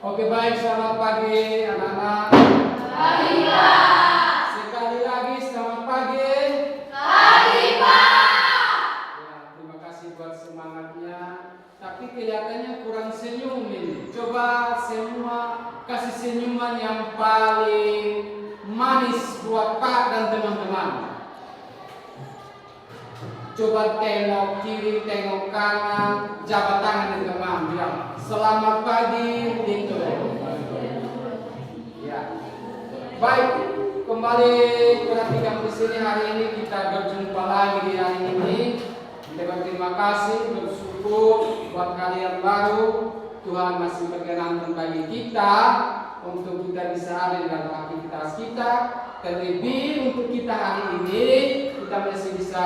Oke, baik, selamat pagi anak-anak. Pagi, Pak. Sekali lagi selamat pagi. Pagi, Pak. Ya, terima kasih buat semangatnya. Tapi kelihatannya kurang senyum ini. Coba semua kasih senyuman yang paling manis buat Pak dan teman-teman. Coba tengok kiri, tengok kanan, jabat tangan dengan teman. Bilang, selamat pagi, gitu. Ya. Baik, kembali perhatikan di sini hari ini kita berjumpa lagi di hari ini. Kita berterima kasih, bersyukur buat kalian baru. Tuhan masih berkenan bagi kita untuk kita bisa ada di dalam aktivitas kita. Terlebih untuk kita hari ini, kita masih bisa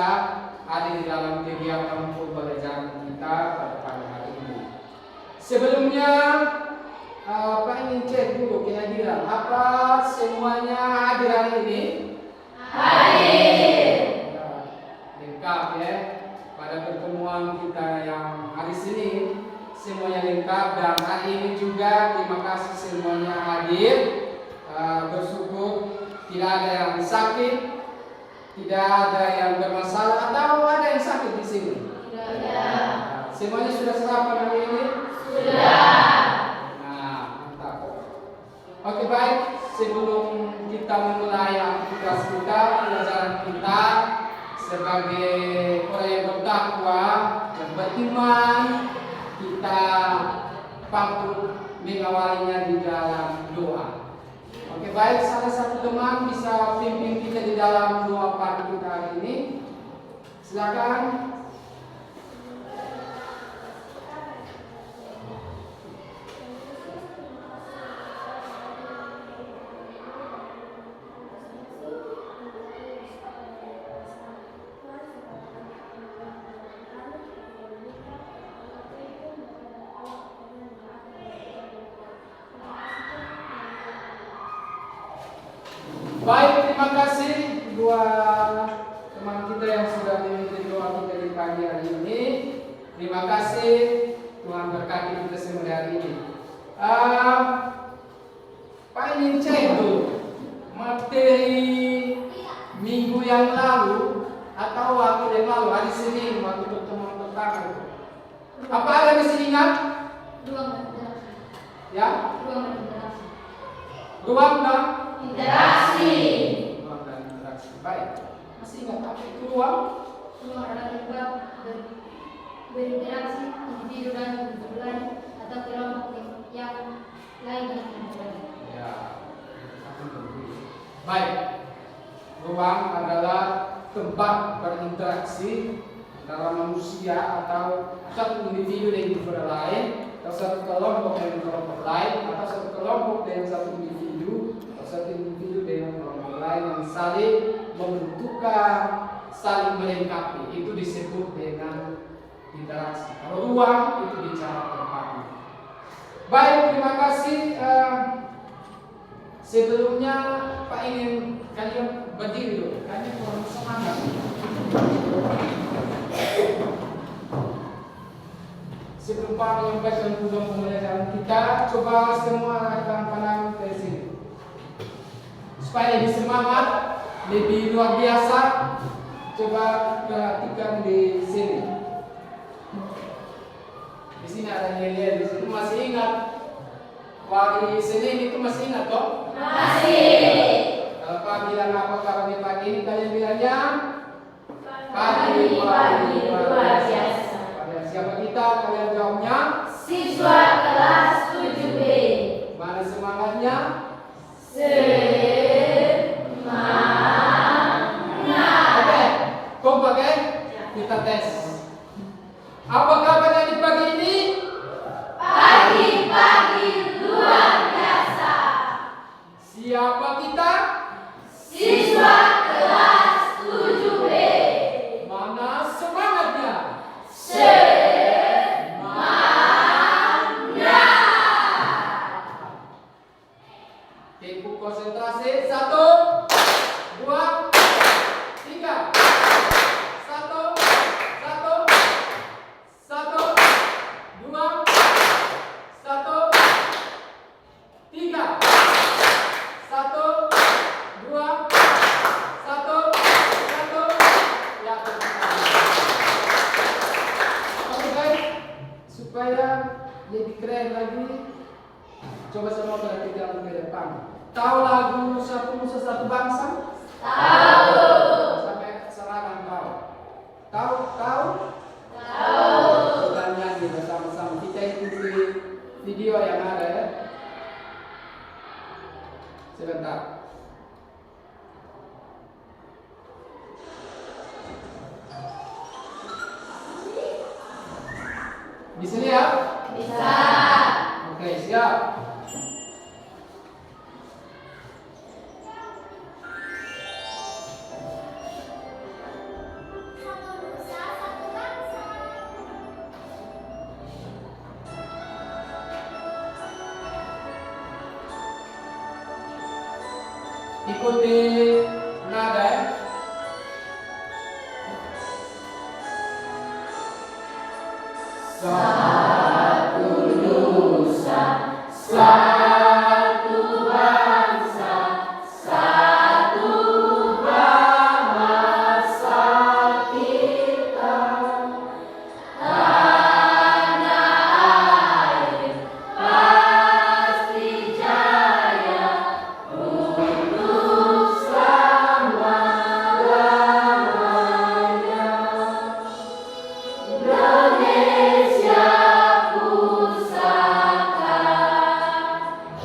ada di dalam kegiatan pembelajaran kita pada pagi hari ini. Sebelumnya, Pak ingin cek dulu kehadiran. Apa semuanya hadir hari ini? Hadir. Ya, lengkap ya. Pada pertemuan kita yang hari ini semuanya lengkap dan hari ini juga terima kasih semuanya hadir. Bersyukur tidak ada yang sakit, tidak ada yang bermasalah atau ada yang sakit di sini. Tidak ada. Semuanya sudah sarapan hari ini? Sudah. Nah, mantap. Oke, baik. Sebelum kita memulai aktivitas kita, pelajaran kita sebagai orang yang bertakwa dan beriman, kita patut mengawalinya di dalam doa. Oke, baik. Salah satu teman bisa pimpin kita di dalam doa pagi kita hari ini. Silakan. Baik, terima kasih dua teman kita yang sudah memimpin doa kita di pagi hari ini. Terima kasih, Tuhan berkati kita semua hari ini. Pak ingin cek dulu materi minggu yang lalu atau waktu yang lalu hari Senin waktu pertemuan pertama. Apa ada masih ingat? Ruang interaksi. Ya? Ruang interaksi. Ruang dan Interaksi. ruang dan interaksi. Baik. Masih ingat apa itu ruang? Ruang adalah tempat berinteraksi individu dan individu lain atau kelompok yang lain dengan kelompok lain. Ya. Baik. Ruang adalah tempat berinteraksi antara manusia atau satu individu dengan individu lain, atau satu kelompok dengan kelompok lain, atau satu kelompok dengan satu individu, atau satu individu dengan kelompok lain yang saling membutuhkan, saling melengkapi. Itu disebut dengan interaksi. Kalau ruang itu bicara tempatnya. Baik, terima kasih. Sebelumnya Pak ingin kalian berdiri dulu. Kalian kurang semangat. Sebelum Pak menyampaikan tujuan pembelajaran kita, coba semua arahkan pandangan ke sini. Supaya lebih semangat, lebih luar biasa, coba perhatikan di sini. Di sini ada nilai, di situ masih ingat. Hari Senin itu masih ingat toh? Masih. Kalau Pak bilang apa kabarnya pagi ini, kalian bilangnya? Pagi luar biasa. Pada siapa kita? Kalian jawabnya? Siswa kelas 7B. Mana semangatnya? Semangat. Oke, kompak ya? Kita tes. Apa kabarnya di pagi ini? Pagi luar biasa. Siapa kita? Siswa kelas 7B. Mana semangatnya? Tempo konsentrasi. 1, 2, 3. 1, 1, 1. Coba semua perhatikan ke depan. Tahu lagu Satu Nusa Satu Bangsa? Tahu. Sampai seragam tahu. Tahu? Tahu? Tahu. Kita nyanyi bersama-sama. Kita ikuti video yang ada ya. Sebentar. Bisa lihat? Bisa. Oke, siap. Ikuti nada ya. Satu Nusa, satu bangsa, satu bahasa kita. Tanah air pasti jaya untuk selama-lamanya. Indonesia pusaka,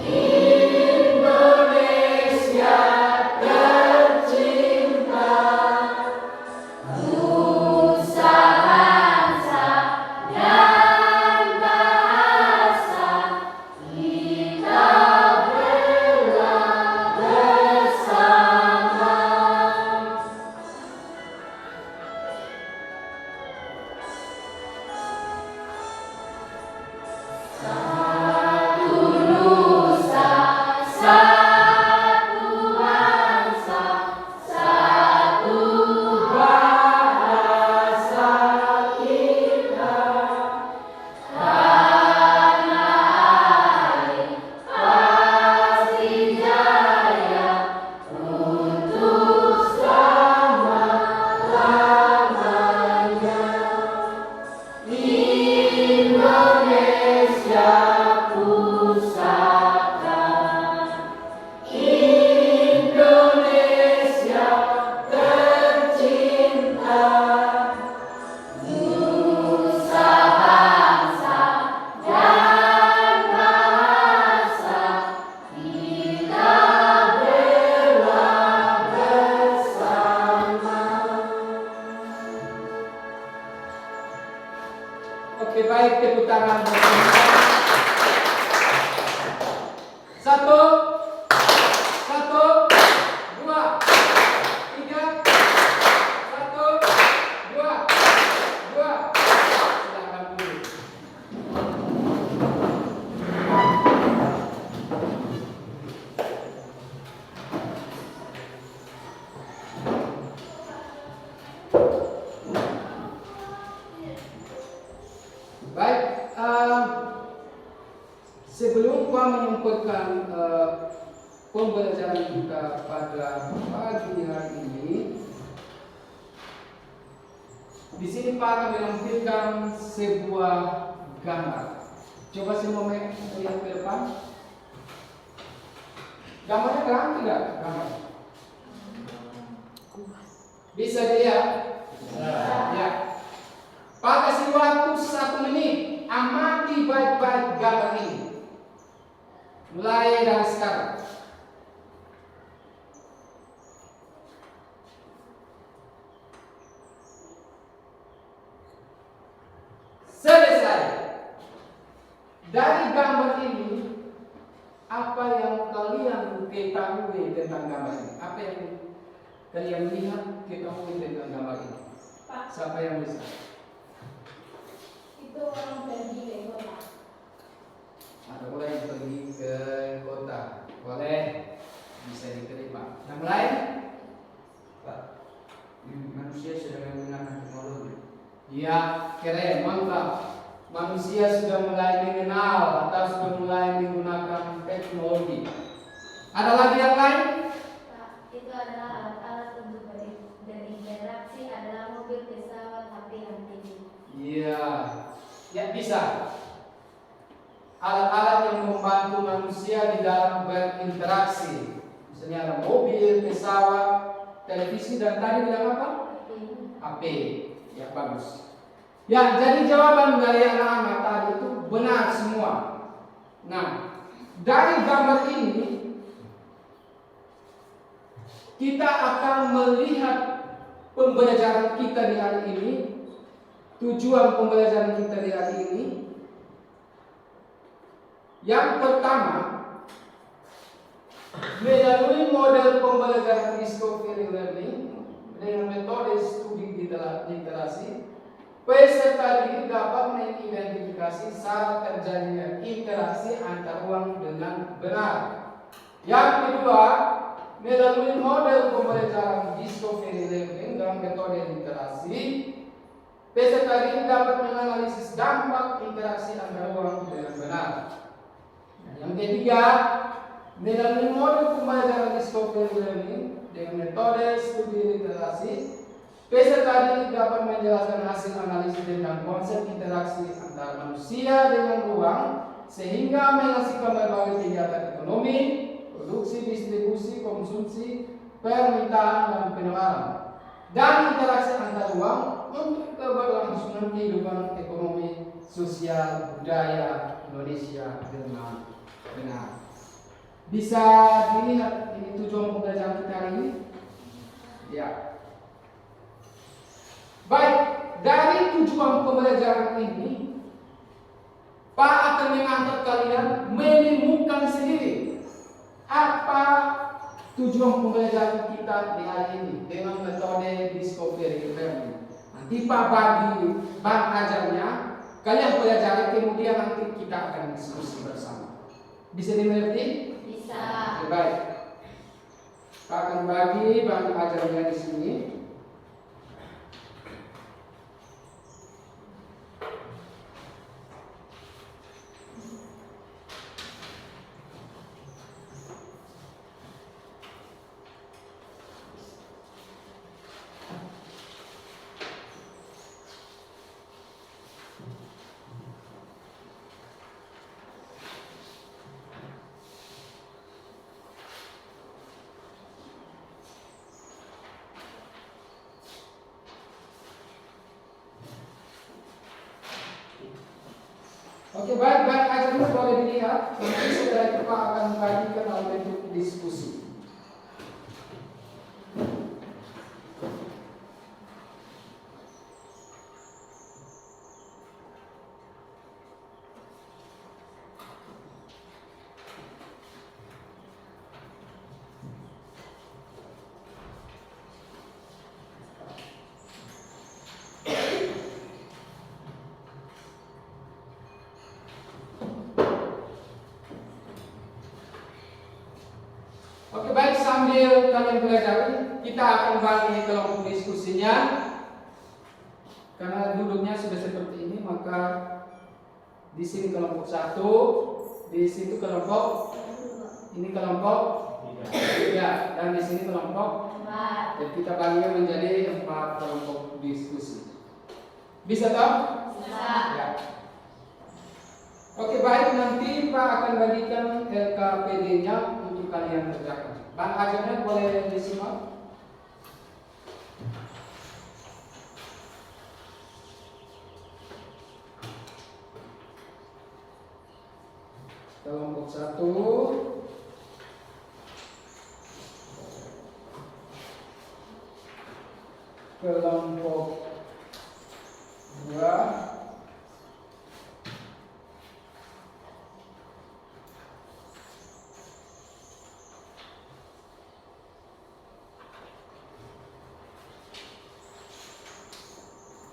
Indonesia tercinta, nusa bangsa dan bahasa kita bela bersama. Satu nusa, satu bangsa, satu bahasa kita. Tanah air pasti jaya untuk selama-lamanya. Indonesia pusaka, Indonesia tercinta, nusa bangsa dan bahasa kita bela bersama. Oke, baik, tepuk tangan. Satu, satu, dua, tiga, satu, dua, dua. Silakan dulu. Baik, sebelum Pak menyampaikan pembelajaran kita pada pagi hari ini, di sini Pak akan menampilkan sebuah gambar. Coba semua lihat ke depan. Gambarnya terang tidak? Gambar. Bisa dilihat? Ya. Pak kasih waktu 1 menit. Amati baik-baik gambar ini. Mulai dari sekarang. Selesai. Dari gambar ini, apa yang kalian ketahui tentang gambar ini? Apa yang kalian lihat, ketahui tentang gambar ini? Pak, Siapa yang bisa? itu orang pergi ke kota. Ada orang yang pergi ke kota. Boleh, bisa diterima. Yang lain? Pak, manusia sudah menggunakan teknologi. Ya, keren, mantap. Manusia sudah mulai mengenal atau sudah mulai menggunakan teknologi. Ada lagi yang lain? Pak, itu adalah alat-alat untuk berinteraksi, adalah mobil, pesawat, HP, dan TV. Iya, ya bisa. alat-alat yang membantu manusia di dalam berinteraksi. Misalnya ada mobil, pesawat, televisi, dan tadi bilang apa? HP. Ya, bagus. Ya, jadi jawaban dari anak-anak tadi itu benar semua. Nah, dari gambar ini kita akan melihat pembelajaran kita di hari ini, tujuan pembelajaran kita di hari ini. Yang pertama, melalui model pembelajaran discovery learning dengan metode studi literasi, peserta didik dapat mengidentifikasi syarat terjadinya interaksi antar ruang dengan benar. Yang kedua, melalui model pembelajaran discovery learning dengan metode literasi, peserta didik dapat menganalisis dampak interaksi antar ruang dengan benar. Yang ketiga, melalui model pembelajaran discovery learning dengan metode studi literasi, peserta didik dapat menjelaskan hasil analisis tentang konsep interaksi antara manusia dengan ruang sehingga menghasilkan berbagai kegiatan ekonomi, produksi, distribusi, konsumsi, permintaan, dan pengeluaran, dan interaksi antar ruang untuk keberlangsungan kehidupan ekonomi, sosial, budaya Indonesia dengan benar. Bisa dilihat ini tujuan pembelajaran kita hari ini? Ya. Baik, dari tujuan pembelajaran ini, Pak akan mengangkat kalian menemukan sendiri apa tujuan pembelajaran kita di hari ini dengan metode discovery learning. Nanti Pak bagi bab ajarnya, kalian pelajari, kemudian nanti kita akan diskusi bersama. Bisa dimengerti? Bisa. Oke, baik. Pak akan bagi bahan ajarnya di sini. Oke, baik ajarnya boleh dilihat. Nanti setelah itu Pak akan bagikan dalam bentuk diskusi. Oke, baik, sambil kalian pelajari, kita akan bagi kelompok diskusinya. Karena duduknya sudah seperti ini, maka di sini kelompok 1, di situ kelompok, ini kelompok 3, dan di sini kelompok 4. Dan kita bagi menjadi 4 kelompok diskusi. Bisa toh? Bisa. Ya. Oke, baik, nanti Pak akan bagikan LKPD-nya untuk kalian kerjakan. Bang ajarnya boleh disimak. Kelompok 1, kelompok 2,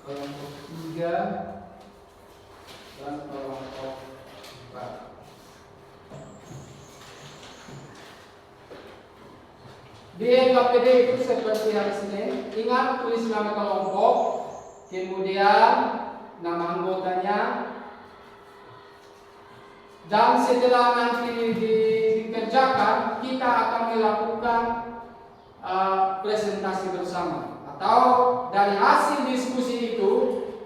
kelompok 3, dan kelompok 4. Di LKPD itu seperti hari Senin, ingat tulis nama kelompok, kemudian nama anggotanya, dan setelah nanti dikerjakan, kita akan melakukan presentasi bersama. Atau dari hasil diskusi itu,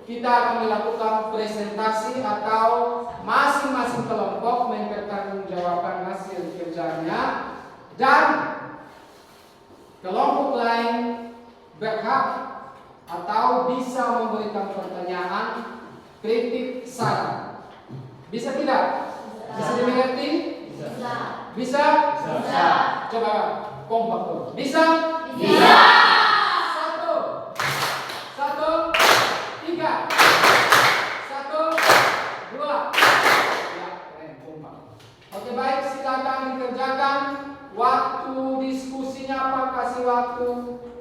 kita akan melakukan presentasi atau masing-masing kelompok mempertanggungjawabkan hasil kerjanya dan kelompok lain berhak atau bisa memberikan pertanyaan, kritik, saran. Bisa tidak? Bisa dimengerti? Bisa. Bisa? Bisa. Coba kompak dulu. Bisa? Bisa. Satu, satu, tiga, satu, dua. Ya, keren, kompak. Oke, baik, silakan dikerjakan. Waktu diskusinya apa? Kasih waktu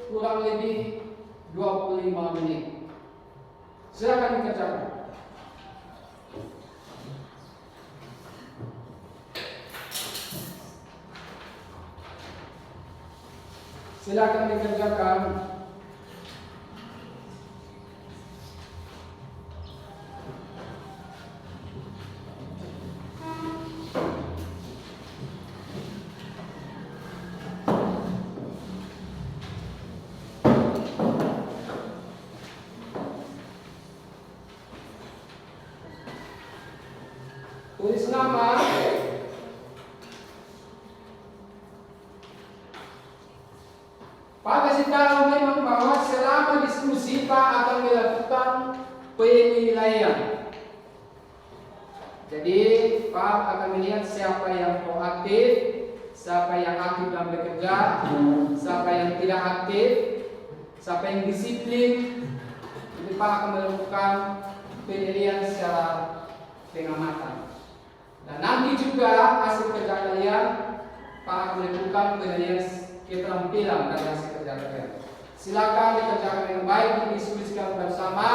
kurang lebih 25 menit. Silakan dikerjakan. Silakan dikerjakan. Tulis nama. Pak kasih tahu memang bahwa selama diskusi Pak akan melakukan penilaian. Jadi Pak akan melihat siapa yang proaktif, siapa yang aktif dalam bekerja, siapa yang tidak aktif, siapa yang disiplin. Jadi Pak akan melakukan penilaian secara pengamatan. Dan nanti juga hasil kerja kalian Pak akan melakukan penilaian keterampilan dari hasil kerja kalian. Silakan dikerjakan yang baik, didiskusikan bersama,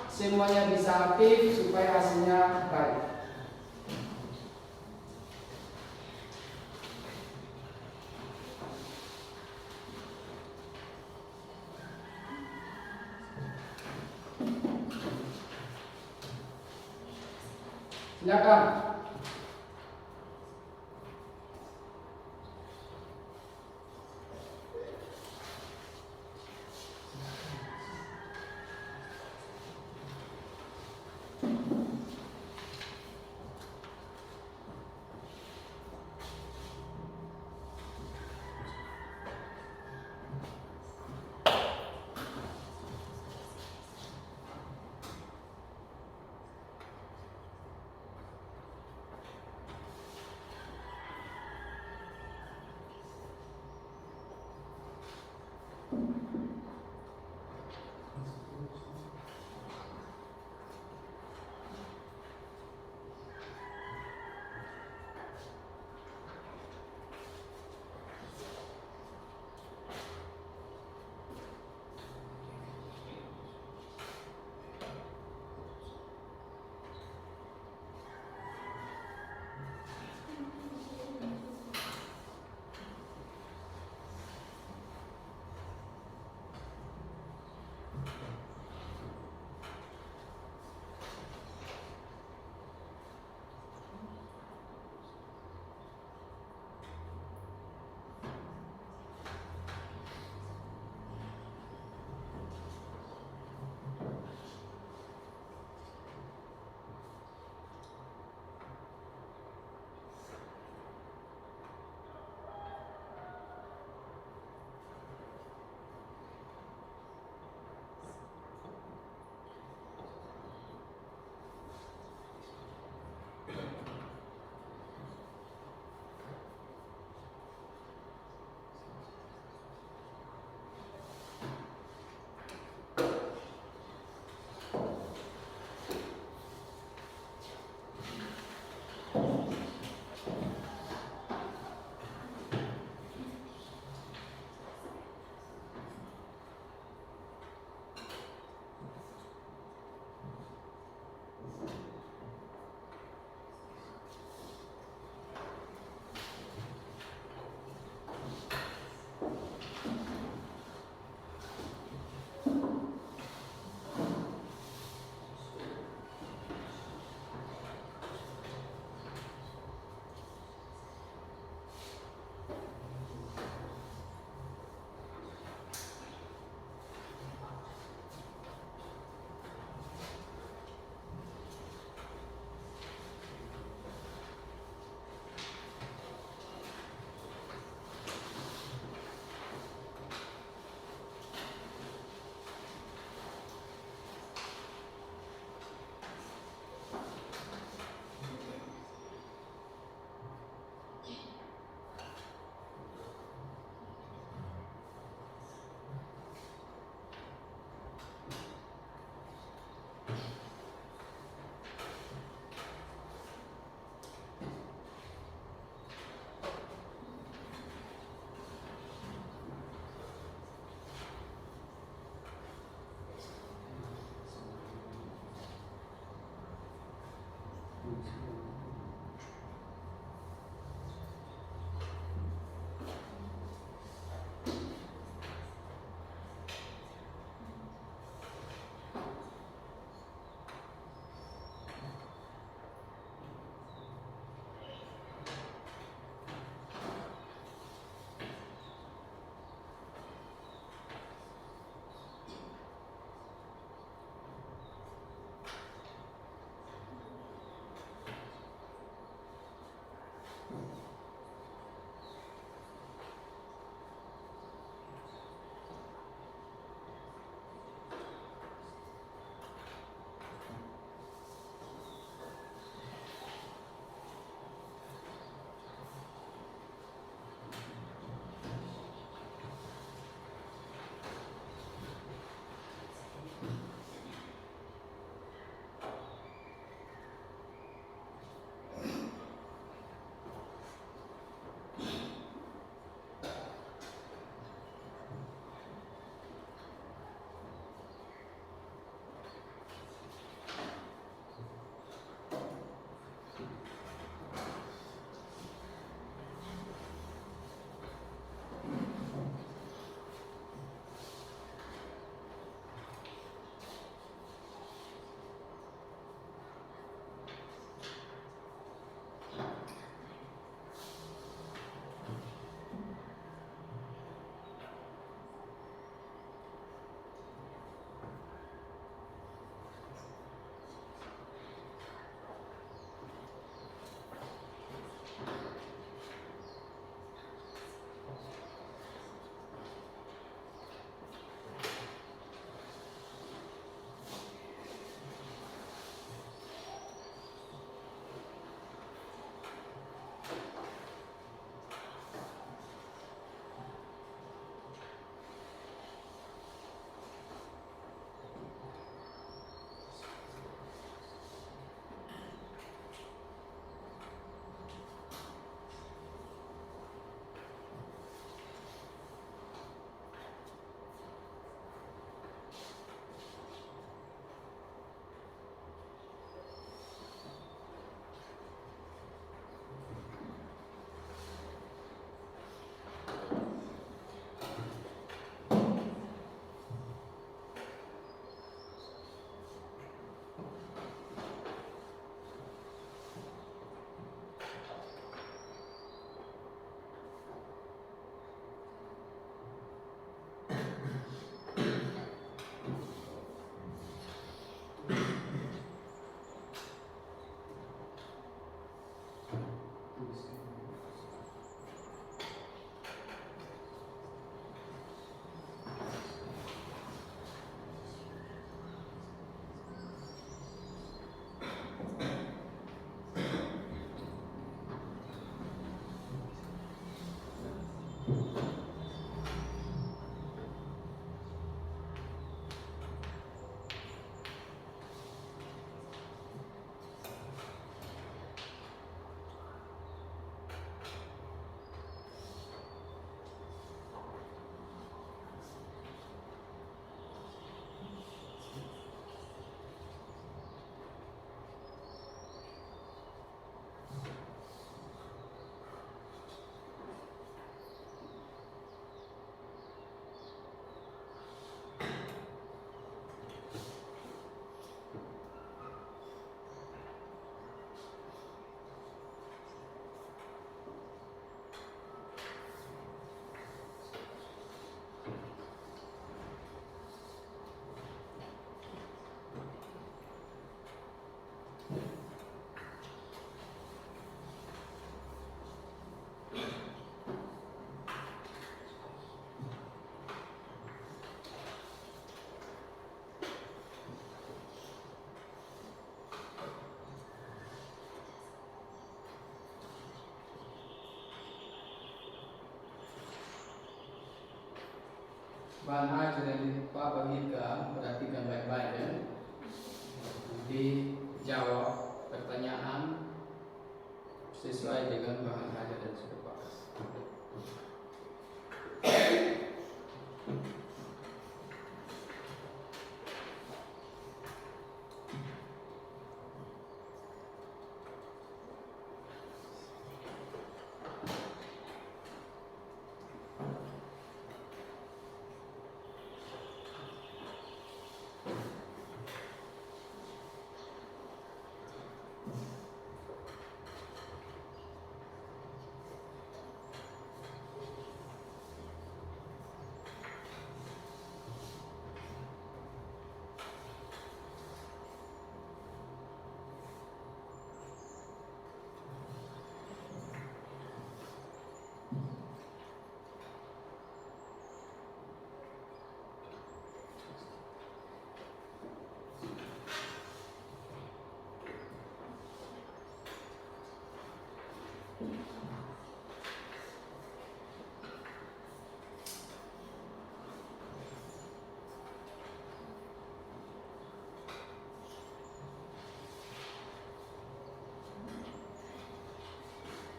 semuanya bisa aktif supaya hasilnya baik. Silakan. bahan aja dari Pak bagikan, perhatikan baik-baik ya. Nanti jawab pertanyaan sesuai dengan bahan aja dan sudah Pak.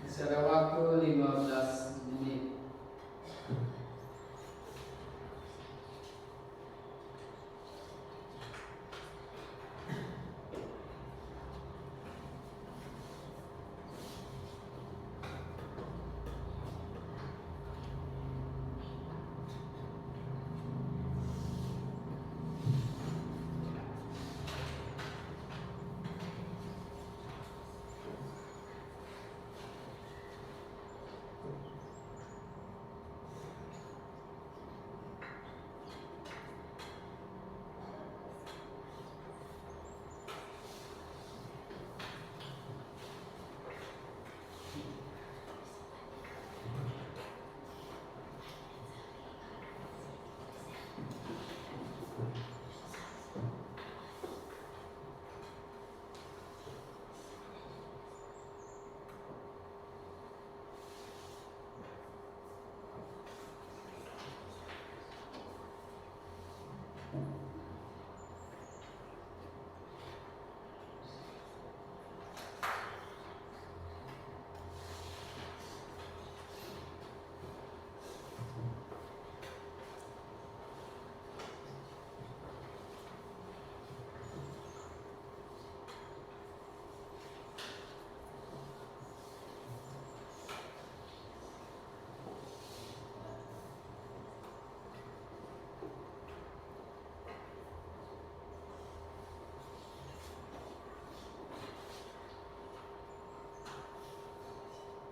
Masih ada waktu 15 menit.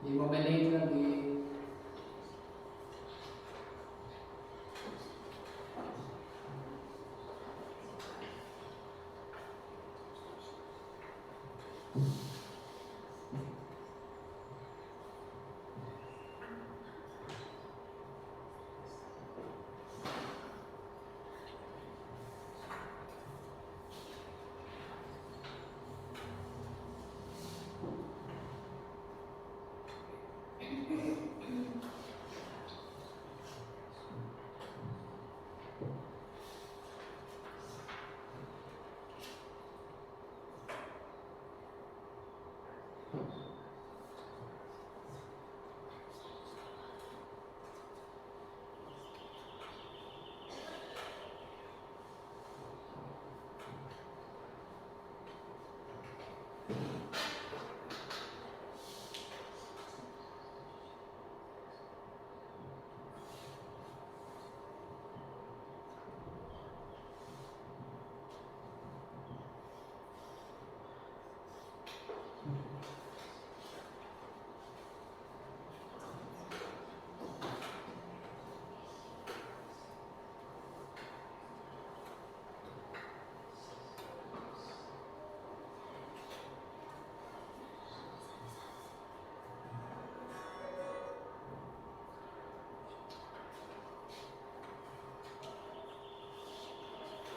Di momen ini lagi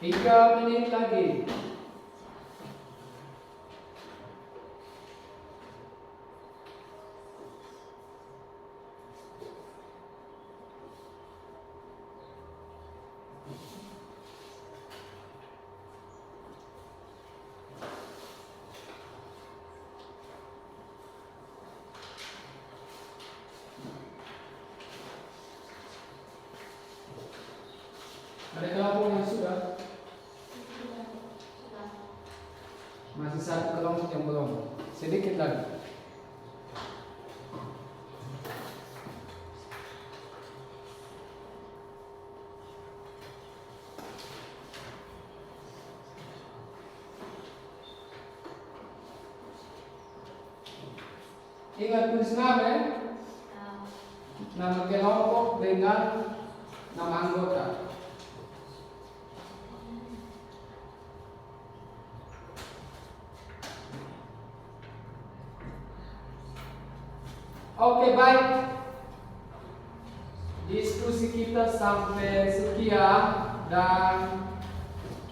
Tiga menit lagi. Ada kelompok yang sudah? Masih satu kelompok yang belum. Sedikit lagi. Ingat tulis nama ya? Nama kelompok dengan nama anggota. Oke, baik. Diskusi kita sampai sekian dan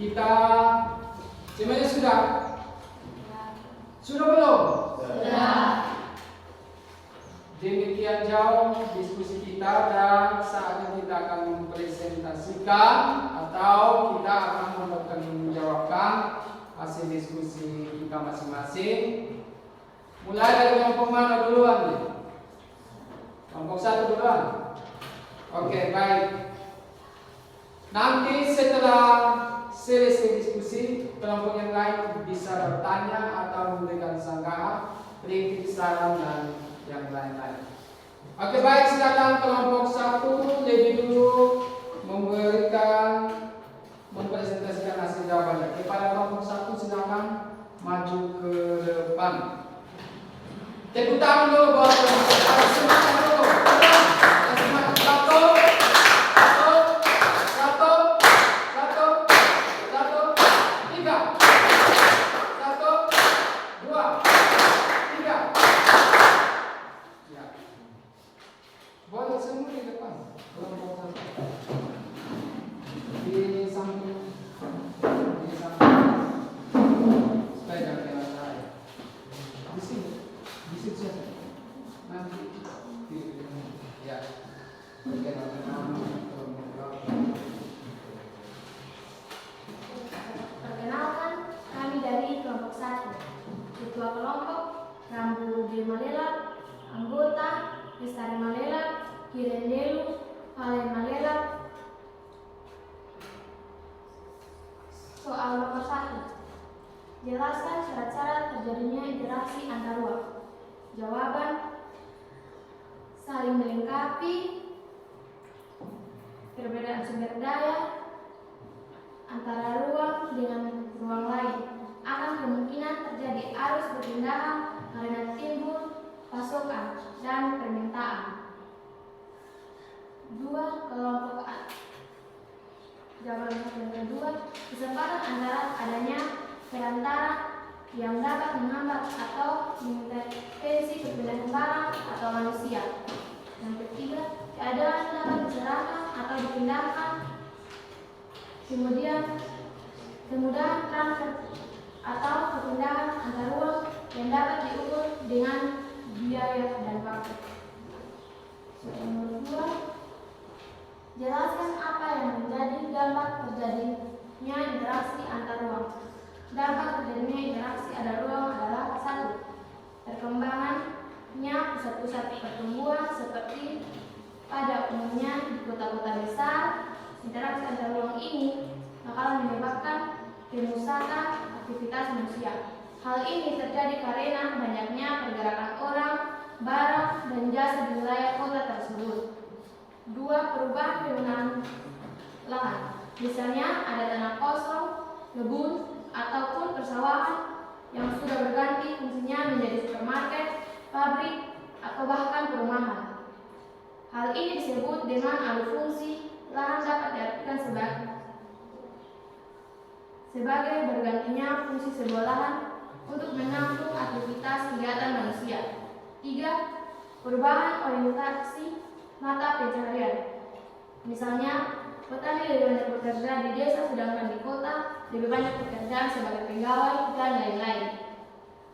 kita semuanya sudah? Sudah belum? Sudah. Demikian jauh diskusi kita dan saatnya kita akan mempresentasikan atau kita akan menjawabkan hasil diskusi kita masing-masing. Mulai dari kelompok mana duluan nih? Kelompok satu duluan. Oke, baik. Nanti setelah selesai diskusi, kelompok yang lain bisa bertanya atau memberikan sanggahan, kritik, saran dan yang lain-lain. Oke, baik, silakan kelompok satu lebih dulu mempresentasikan hasil jawabannya. Kepada kelompok satu silakan maju ke depan. Tepuk tangan dulu buat kelompok semangat dulu. Semangat. Satu, tiga. 1, 2, 3. Ya. Boleh semua di depan. Kelompok satu. Di samping. Supaya jangan kena saya. Di sini. Di situ saja. Nanti. Ya. Perkenalkan, kami dari kelompok 1. Ketua kelompok Rambu D. Malela, anggota Lestari Malela, Kirendelu, Palen Malela. Soal nomor 1. Jelaskan syarat-syarat terjadinya interaksi antar ruang. Jawaban: saling melengkapi, perbedaan sumber daya antara ruang dengan ruang lain akan kemungkinan terjadi arus perpindahan karena timbul pasokan dan permintaan. 2. Kelompok A. Jawaban yang kedua, kesempatan antara adanya perantara yang dapat menghambat atau mengintervensi perpindahan barang atau manusia. Yang ketiga, keadaan dapat diserahkan atau dipindahkan. Kemudahan transfer atau perpindahan antar ruang yang dapat diukur dengan biaya dan waktu. Nomor 2, jelaskan apa yang menjadi dampak terjadinya interaksi antar ruang. Dampak terjadinya interaksi antar ruang adalah 1. Perkembangannya pusat-pusat pertumbuhan seperti pada umumnya di kota-kota besar. Interaksi antar ruang ini bakalan menyebabkan kerusakan aktivitas manusia. Hal ini terjadi karena banyaknya pergerakan orang, barang, dan jasa di wilayah kota tersebut. 2. Perubahan penggunaan lahan. Misalnya ada tanah kosong, kebun, ataupun persawahan yang sudah berganti fungsinya menjadi supermarket, pabrik, atau bahkan perumahan. Hal ini disebut dengan alih fungsi. Lahan dapat diartikan sebagai bergantinya fungsi sebuah lahan untuk menampung aktivitas kegiatan manusia. 3. Perubahan orientasi mata pencaharian. Misalnya, petani lebih banyak bekerja di desa sedangkan di kota lebih banyak pekerjaan sebagai pegawai dan lain-lain.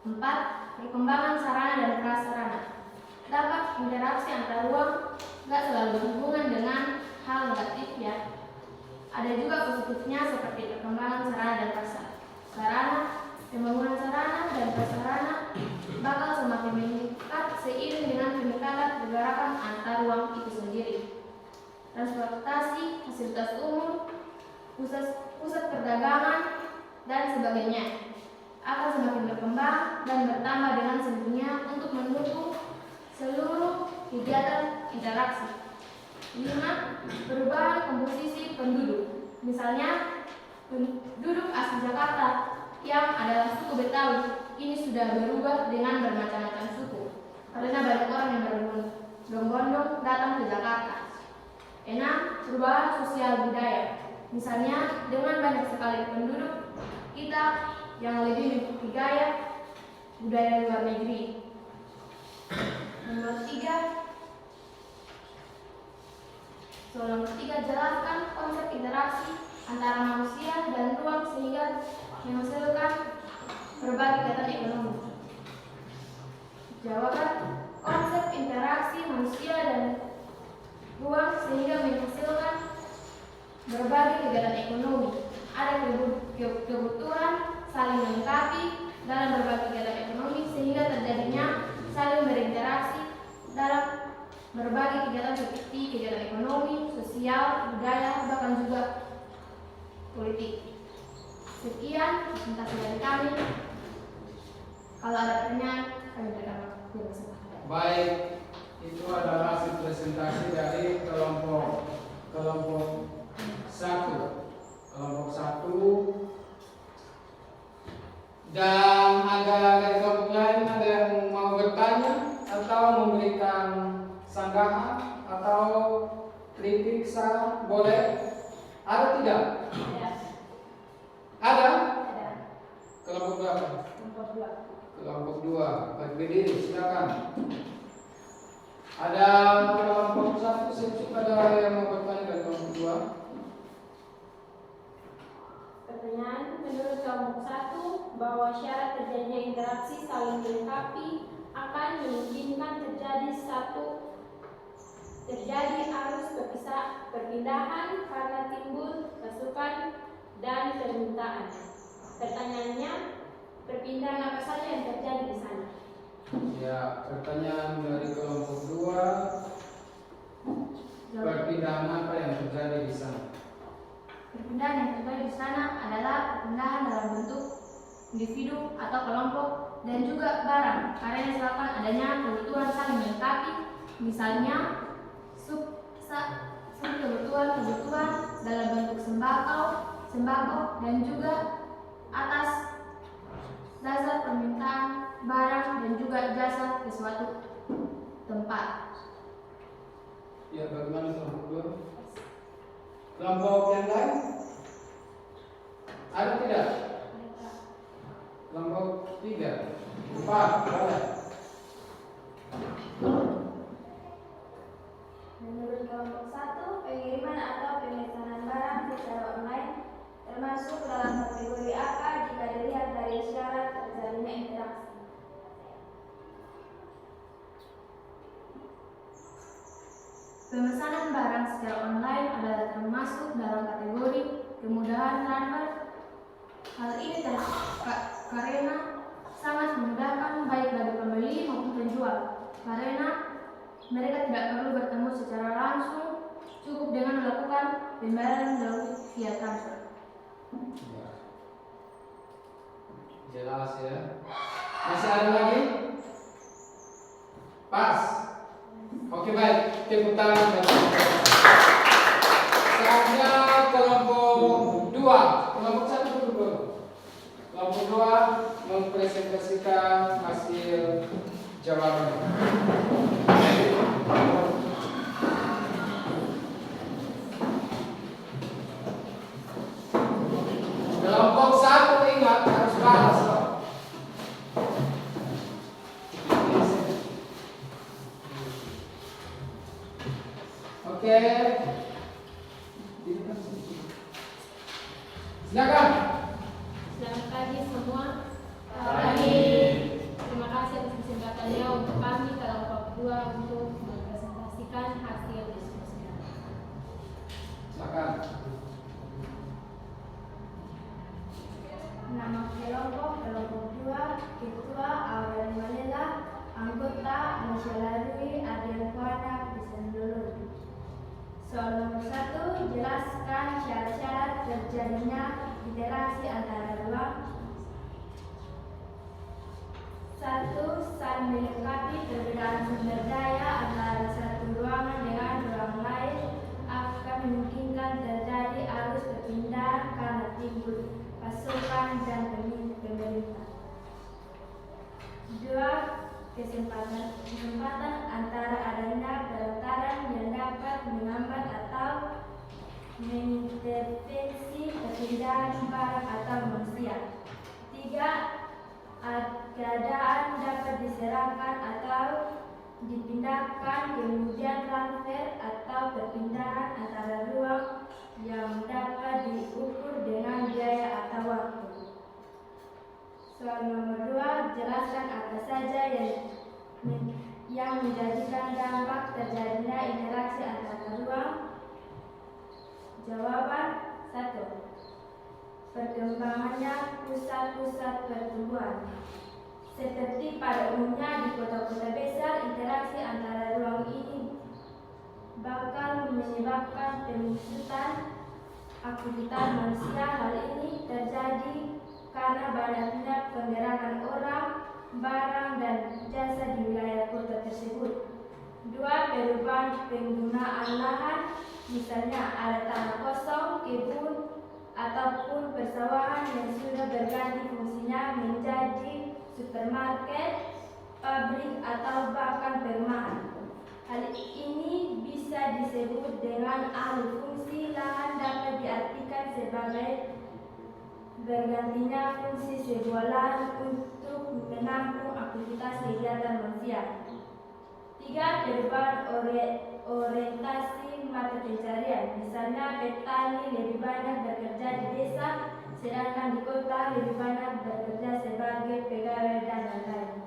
4. Perkembangan sarana dan prasarana. Dapat interaksi antar ruang gak selalu berhubungan dengan hal negatif ya. Ada juga positifnya seperti perkembangan sarana dan prasarana. Pembangunan sarana dan prasarana bakal semakin meningkat seiring dengan peningkatan pergerakan antar ruang itu sendiri. Transportasi, fasilitas umum, pusat perdagangan, dan sebagainya akan semakin berkembang dan bertambah dengan sendirinya untuk mendukung seluruh kegiatan interaksi. 5. Perubahan komposisi penduduk. Misalnya, penduduk asli Jakarta yang adalah suku Betawi ini sudah berubah dengan bermacam-macam suku karena banyak orang yang berbondong-bondong datang ke Jakarta. 6. Perubahan sosial budaya. Misalnya, dengan banyak sekali penduduk kita yang lebih mengikuti gaya budaya luar negeri. Nomor 3, jelaskan konsep interaksi antara manusia dan ruang sehingga menghasilkan berbagai kegiatan ekonomi. Jawaban, konsep interaksi manusia dan ruang sehingga menghasilkan berbagai kegiatan ekonomi. Ada kebutuhan saling melengkapi dalam berbagai kegiatan ekonomi sehingga terjadinya saling berinteraksi dalam berbagai kegiatan seperti kegiatan ekonomi, sosial, budaya, bahkan juga politik. Sekian presentasi dari kami. Kalau ada pertanyaan, kami berikan waktu. Baik, itu adalah hasil presentasi dari kelompok 1. Kelompok 1. Dan ada dari kelompok lain ada yang mau bertanya atau memberikan sanggahan atau kritik, saran, boleh? Ada tidak? Ada? Kelompok berapa? Kelompok 2. Baik, berdiri, silakan. Ada kelompok 1, siapa ada yang mau bertanya dari kelompok 2? Pertanyaan, menurut kelompok 1 bahwa syarat terjadinya interaksi saling melengkapi akan memungkinkan terjadi arus perpindahan karena timbul pasukan dan permintaan. Pertanyaannya, perpindahan apa saja yang terjadi di sana? Ya, pertanyaan dari kelompok 2, perpindahan apa yang terjadi di sana? Perpindahan yang terjadi di sana adalah perpindahan dalam bentuk individu atau kelompok dan juga barang karena disebabkan adanya kebutuhan saling melengkapi, misalnya kebutuhan dalam bentuk sembako dan juga atas dasar permintaan barang dan juga jasa ke suatu tempat. Ya, bagaimana kelompok 2? Kelompok yang lain? Ada tidak? Kelompok 3, 4, boleh. Menurut kelompok 1, pengiriman atau pemesanan barang secara online termasuk dalam kategori AK jika dilihat dari syarat terjalinnya interaksi. Pemesanan barang secara online adalah termasuk dalam kategori kemudahan transfer. Hal ini karena sangat memudahkan baik bagi pembeli maupun penjual, karena mereka tidak perlu bertemu secara langsung, cukup dengan melakukan pembayaran melalui via transfer. Ya. Jelas ya. Masih ada lagi? Pas. Oke, baik. Tepuk tangan. Saatnya kelompok 2. Kelompok 1 dulu. Kelompok 2 mempresentasikan hasil jawaban. Kelompok 1 ingat harus balas. Oke. Silakan. Selamat pagi semua. Pagi. Terima kasih atas kesempatannya untuk kami kelompok 2 untuk mempresentasikan hasil diskusi. Silakan. Nama kelompok 2, Ketua Aurel Manila, anggota Masyalarui Adian Kuana Pisan Dulu. Soal nomor 1, jelaskan syarat-syarat terjadinya interaksi antara ruang. 1. Saling melengkapi perbedaan sumber daya antara satu ruangan dengan ruangan lain akan memungkinkan terjadi arus perpindahan karena timbul pasokan dan pemerintah. 2. Kesempatan antara adanya pelataran yang dapat menghambat atau mengintervensi perpindahan barang atau manusia. 3. Keadaan dapat diserahkan atau dipindahkan, kemudian transfer atau perpindahan antara ruang yang dapat diukur dengan biaya atau waktu. Soal nomor 2, jelaskan apa saja yang menjadikan dampak terjadinya interaksi antara ruang. Jawaban 1. Perkembangannya pusat-pusat pertumbuhan. Seperti pada umumnya di kota-kota besar, interaksi antara ruang ini bakal menyebabkan pengusutan aktivitas manusia. Hal ini terjadi karena banyaknya pergerakan orang, barang, dan jasa di wilayah kota tersebut. 2. Perubahan penggunaan lahan, misalnya ada tanah kosong, kebun, ataupun persawahan yang sudah berganti fungsinya menjadi supermarket, pabrik, atau bahkan perumahan. Hal ini bisa disebut dengan alih fungsi lahan, dapat diartikan sebagai bergantinya fungsi sebuah lahan untuk menampung aktivitas kegiatan manusia. 3. Perubahan orientasi mata pencarian, misalnya petani lebih banyak bekerja di desa, sedangkan di kota lebih banyak bekerja sebagai pegawai dan lain-lain.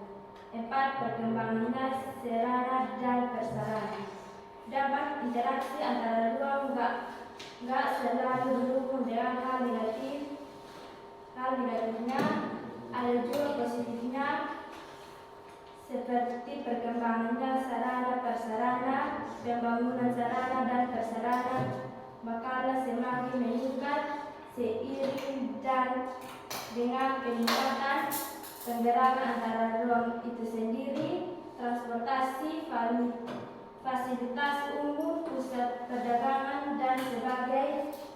4. Perkembangannya sarana dan prasarana. Dampak interaksi antara ruang nggak selalu berhubung dengan hal negatif. Hal negatifnya ada juga positifnya, seperti perkembangannya sarana prasarana, pembangunan sarana dan prasarana bakal semakin meningkat seiring dan dengan peningkatan penggerakan antara ruang itu sendiri. Transportasi, fasilitas umum, pusat perdagangan, dan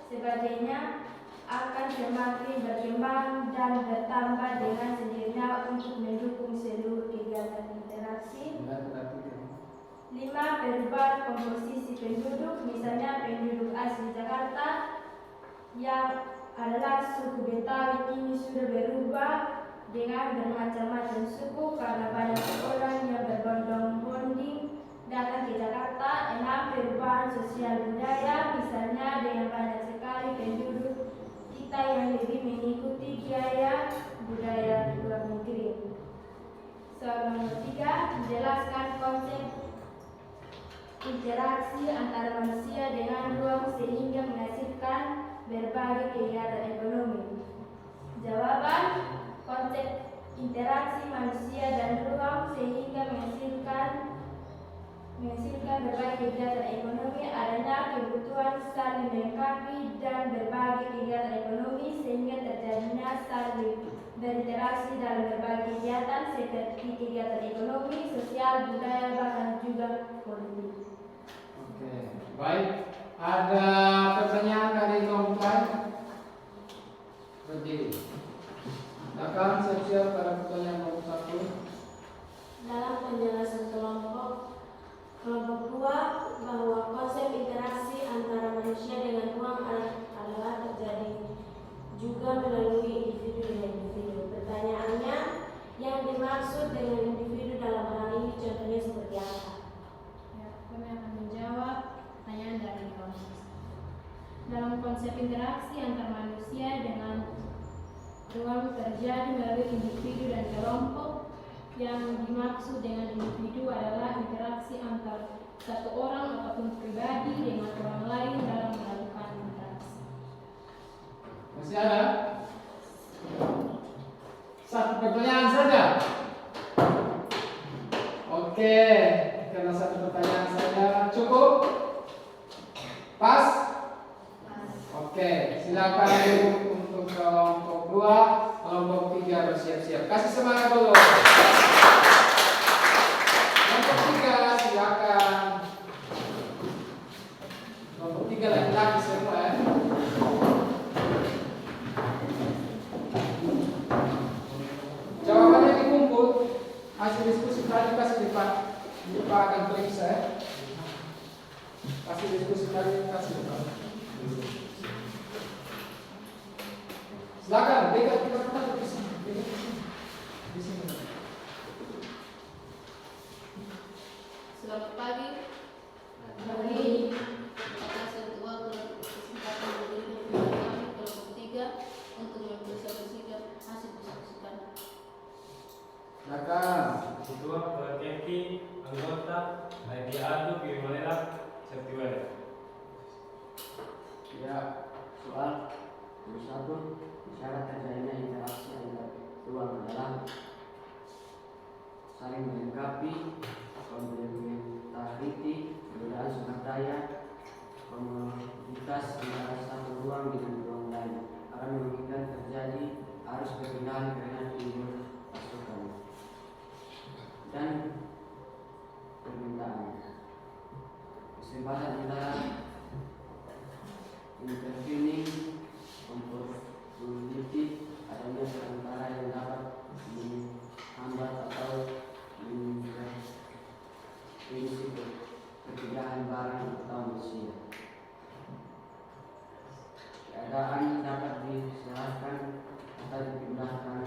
sebagainya akan semakin berkembang dan bertambah dengan sendirinya untuk mendukung seluruh kegiatan interaksi. 5. Perubahan komposisi penduduk, misalnya penduduk asli Jakarta yang adalah suku Betawi kini sudah berubah dengan bermacam-macam suku karena banyak orang yang berbondong-bonding datang ke Jakarta. 6. Perubahan sosial budaya, misalnya dengan banyak sekali penduduk kita yang lebih mengikuti gaya budaya luar negeri. Soal nomor 3, jelaskan konsep interaksi antara manusia dengan ruang sehingga menghasilkan berbagai kegiatan ekonomi. Jawaban, konsep interaksi manusia dan ruang sehingga menghasilkan berbagai kegiatan ekonomi adanya kebutuhan saling melengkapi dan berbagai kegiatan ekonomi sehingga terjadinya saling berinteraksi dalam berbagai kegiatan seperti kegiatan ekonomi, sosial, budaya, bahkan juga politik. Oke, baik. Ada pertanyaan dari kelompok lain? Berdiri. Silakan siap-siap pada pertanyaan nomor 1. Dalam penjelasan kelompok 2 bahwa konsep interaksi antara manusia dengan ruang adalah terjadi juga melalui individu dengan individu. Pertanyaannya, yang dimaksud dengan individu dalam hal ini contohnya seperti apa? Ya, kami akan menjawab pertanyaan dari kelompok. Dalam konsep interaksi antar manusia dengan ruang terjadi melalui individu dan kelompok. Yang dimaksud dengan individu adalah interaksi antar satu orang ataupun pribadi dengan orang lain dalam melakukan interaksi. Masih ada? Satu pertanyaan saja. Oke, karena satu pertanyaan saja cukup. Pas? Oke, silakan dulu untuk kelompok 2, kelompok 3 bersiap-siap. Kasih semangat dulu. Kelompok 3 silakan. Kelompok 3 laki-laki semua ya. Jawabannya dikumpul. Hasil diskusi tadi kasih Pak akan periksa ya. Kasih diskusi tadi kasih Pak. Silakan, dekat di sini. Di sini. Selamat pagi. Pagi. Terima kasih Ketua kesempatan memberikan kepada kami kelompok 3 untuk mempresentasikan hasil diskusikan. Silakan. Ketua Perkemki, anggota Adiadu Bimalela Septiwala. Ya. Soal 21, syarat terjadinya interaksi antar ruang adalah saling melengkapi, komplementariti, perbedaan sumber daya, komoditas antara satu ruang dengan ruang lain akan memungkinkan terjadi arus perpindahan karena timbul pasukan dan permintaan. Kesempatan antara intervening opportunity adanya perantara yang dapat menghambat atau mengintervensi perpindahan barang atau manusia. Keadaan dapat diserahkan atau dipindahkan,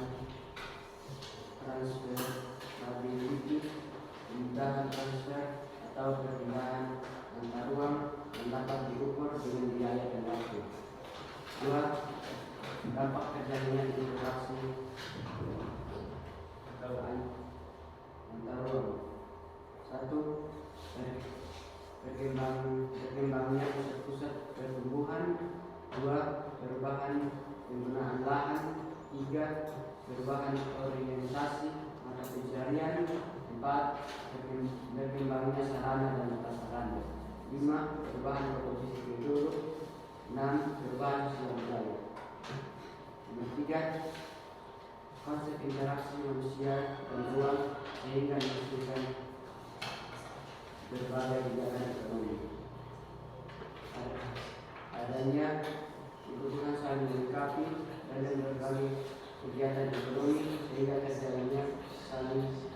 transferability, pemindahan transfer atau perpindahan antar ruang yang dapat diukur dengan biaya dan waktu. 2. Dampak terjadinya interaksi antar ruang. 1. Berkembangnya pusat-pusat pertumbuhan. 2. Perubahan penggunaan lahan. 3. Perubahan orientasi mata pencarian. 4. Berkembangnya sarana dan prasarana. 5. Perubahan komposisi penduduk. 6. Perubahan sumber daya. 3. Konsep interaksi manusia dan ruang sehingga menghasilkan berbagai kegiatan ekonomi. Adanya kebutuhan saling melengkapi dalam berbagai kegiatan ekonomi sehingga terjadinya saling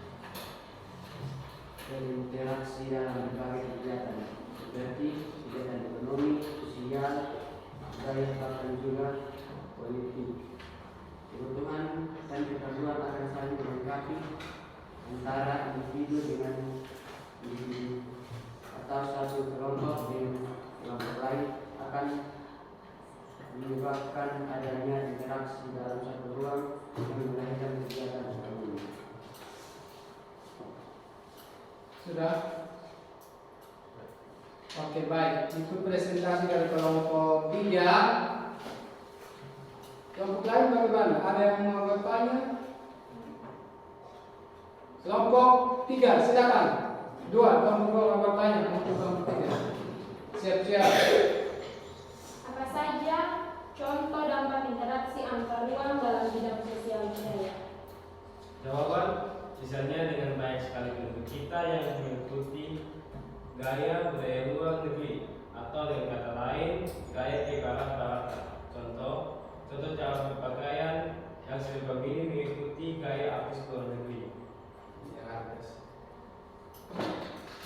berinteraksi dalam berbagai kegiatan seperti kegiatan ekonomi, sosial, budaya, bahkan juga politik. Kebutuhan dan keperluan akan saling melengkapi antara individu dengan individu atau satu kelompok dengan kelompok lain akan menyebabkan adanya interaksi dalam satu ruang yang melahirkan kegiatan ekonomi. Sudah? Oke, baik. Itu presentasi dari kelompok 3. Kelompok lain bagaimana? Ada yang mau bertanya? Kelompok 3, silakan. 2, kelompok 2 mau bertanya untuk kelompok 3. Siap-siap. Apa saja contoh dampak interaksi antar ruang dalam bidang sosial budaya? Jawaban, misalnya dengan baik sekali penduduk kita yang mengikuti gaya budaya luar negeri atau dengan kata lain gaya kebarat-baratan. Contoh cara berpakaian yang serba ini mengikuti gaya artis luar negeri. Ya,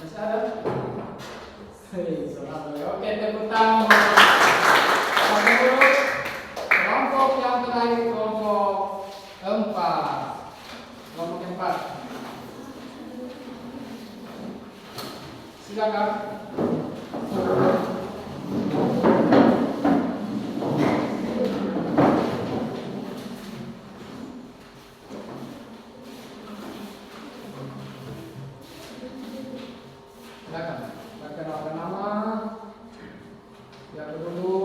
masih ada? Selamat. Oke, tepuk tangan. Kelompok yang terakhir, kelompok 4. Kelompok 4. Silakan. Silakan. Silakan nama. Yang dulu.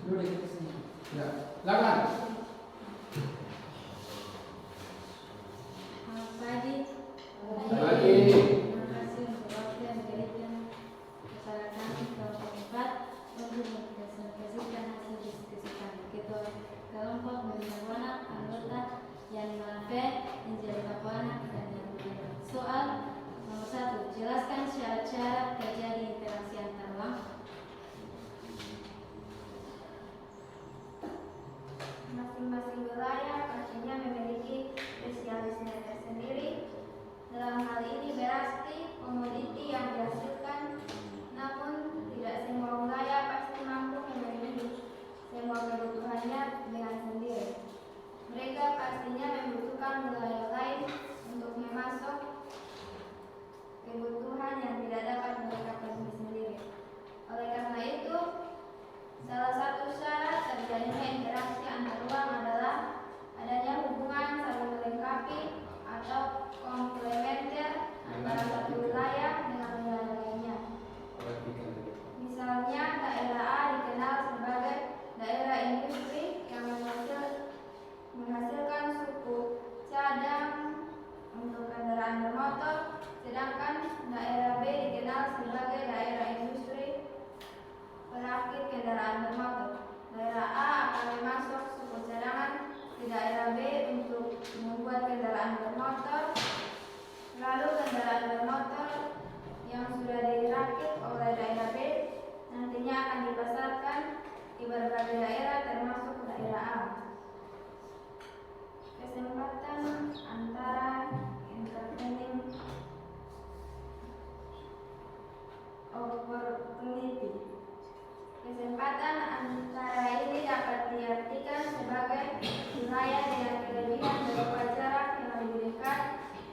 Dulu di sini. Ya. Silakan. Pagi. Pagi. Terima kasih untuk waktu yang diberikan kepada kami kelompok memperbanyak anggota yang dimanfaat menjadi kawanan dan yang lain. Soal nomor 1. Jelaskan syarat-syarat terjadi interaksi antar ruang. Masing-masing wilayah pastinya memiliki spesialisme tersendiri. Dalam hal ini berarti komoditi yang dihasilkan, namun tidak semua wilayah pasti mampu memenuhi semua kebutuhannya dengan sendiri. Mereka pastinya membutuhkan wilayah lain untuk memasok kebutuhan yang tidak dapat mereka penuhi sendiri. Oleh karena itu, salah satu syarat terjadinya interaksi antar ruang adalah adanya hubungan saling melengkapi atau komplementer antara satu wilayah dengan wilayah lainnya. Misalnya, daerah A dikenal sebagai daerah industri yang menghasilkan suku cadang untuk kendaraan bermotor, sedangkan daerah B dikenal sebagai daerah industri perakit kendaraan bermotor. Daerah A akan memasok suku cadangan di daerah B untuk membuat kendaraan bermotor, lalu kendaraan bermotor yang sudah dirakit oleh daerah B nantinya akan dipasarkan di berbagai daerah termasuk daerah A. Kesempatan antara entertaining opportunity. Kesempatan antara ini dapat diartikan sebagai wilayah dengan kelebihan berupa jarak yang lebih dekat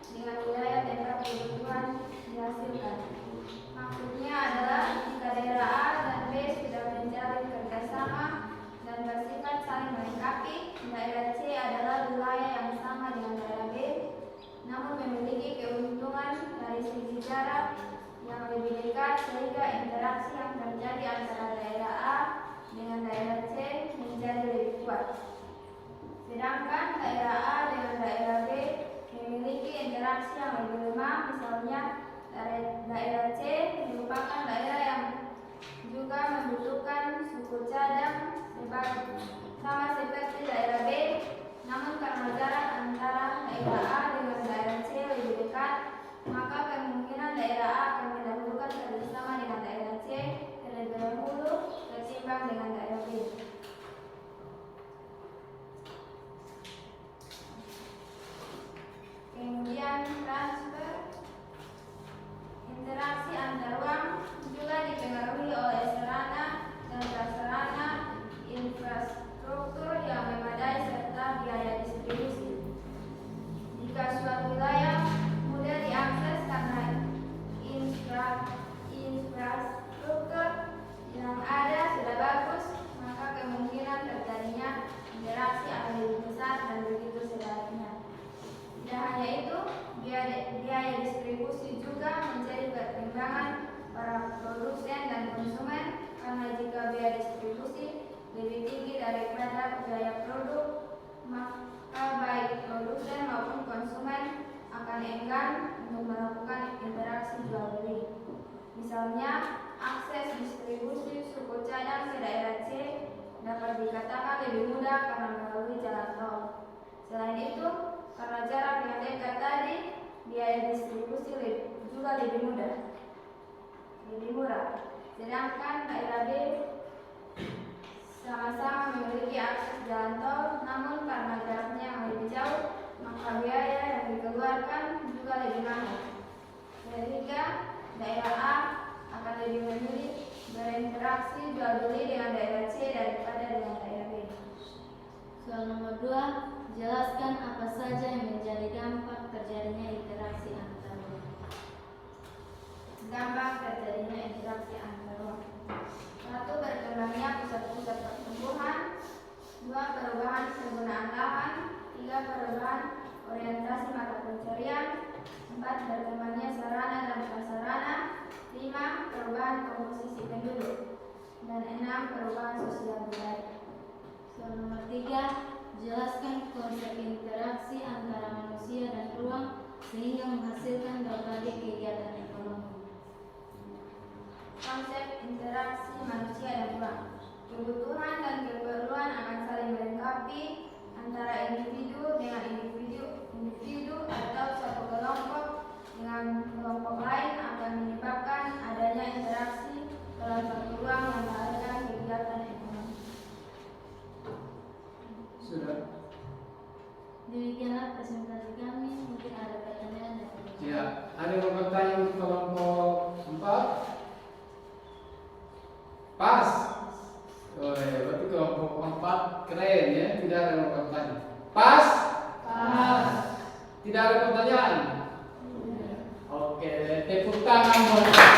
dengan wilayah tempat kebutuhan dihasilkan. Maksudnya adalah jika daerah A dan B sudah menjalin kerjasama dan bersifat saling melengkapi, daerah C adalah wilayah yang sama dengan daerah B, namun memiliki keuntungan dari segi jarak yang lebih dekat sehingga interaksi yang terjadi antara daerah A dengan daerah C menjadi lebih kuat. Sedangkan daerah A dengan daerah B memiliki interaksi yang lebih lemah, misalnya daerah C merupakan daerah yang juga membutuhkan suku cadang sama seperti daerah B, namun karena jarak antara daerah A dengan daerah C lebih dekat, maka kemungkinan daerah A akan mendahulukan kerjasama dengan daerah C terlebih dahulu ketimbang dengan daerah B. Kemudian transfer interaksi antar ruang juga dipengaruhi oleh sarana dan prasarana infrastruktur yang memadai serta biaya distribusi. Jika suatu wilayah mudah diakses karena infrastruktur yang ada sudah bagus, maka kemungkinan terjadinya interaksi akan lebih besar dan begitu sebaliknya. Tidak hanya itu, biaya distribusi juga menjadi pertimbangan para produsen dan konsumen, karena jika biaya distribusi lebih tinggi daripada biaya produk, maka baik produsen maupun konsumen akan enggan untuk melakukan interaksi jual beli. Misalnya, akses distribusi suku cadang ke daerah C dapat dikatakan lebih mudah karena melalui jalan tol. Selain itu, karena jarak yang dekat tadi, biaya distribusi juga lebih murah. Sedangkan daerah B sama-sama memiliki akses jalan tol, namun karena jaraknya yang lebih jauh, maka biaya yang dikeluarkan juga lebih mahal. Sehingga daerah A akan lebih memilih berinteraksi jual beli dengan daerah C daripada dengan daerah B. Soal nomor 2, jelaskan apa saja yang menjadi dampak terjadinya interaksi antar ruang. Dampak terjadinya interaksi antar ruang. 1. Berkembangnya pusat-pusat pertumbuhan. 2. Perubahan penggunaan lahan. 3. Perubahan orientasi mata pencarian. 4. Berkembangnya sarana dan prasarana. 5. Perubahan komposisi penduduk. Dan 6. Perubahan sosial budaya. Soal nomor 3, jelaskan konsep interaksi antara manusia dan ruang sehingga menghasilkan berbagai kegiatan ekonomi. Konsep interaksi manusia dan ruang. Kebutuhan dan keperluan akan saling melengkapi antara individu dengan individu atau satu kelompok dengan kelompok lain akan menyebabkan adanya interaksi dalam satu ruang yang mengadakan kegiatan ekonomi. Sudah. Demikianlah presentasi kami. Mungkin ada pertanyaan dan Ya, ada yang mau bertanya untuk kelompok 4? Pas. Oh, berarti kelompok 4 keren ya, tidak ada yang mau bertanya. Pas? Pas. Tidak ada pertanyaan? Oke, tepuk tangan buat ya.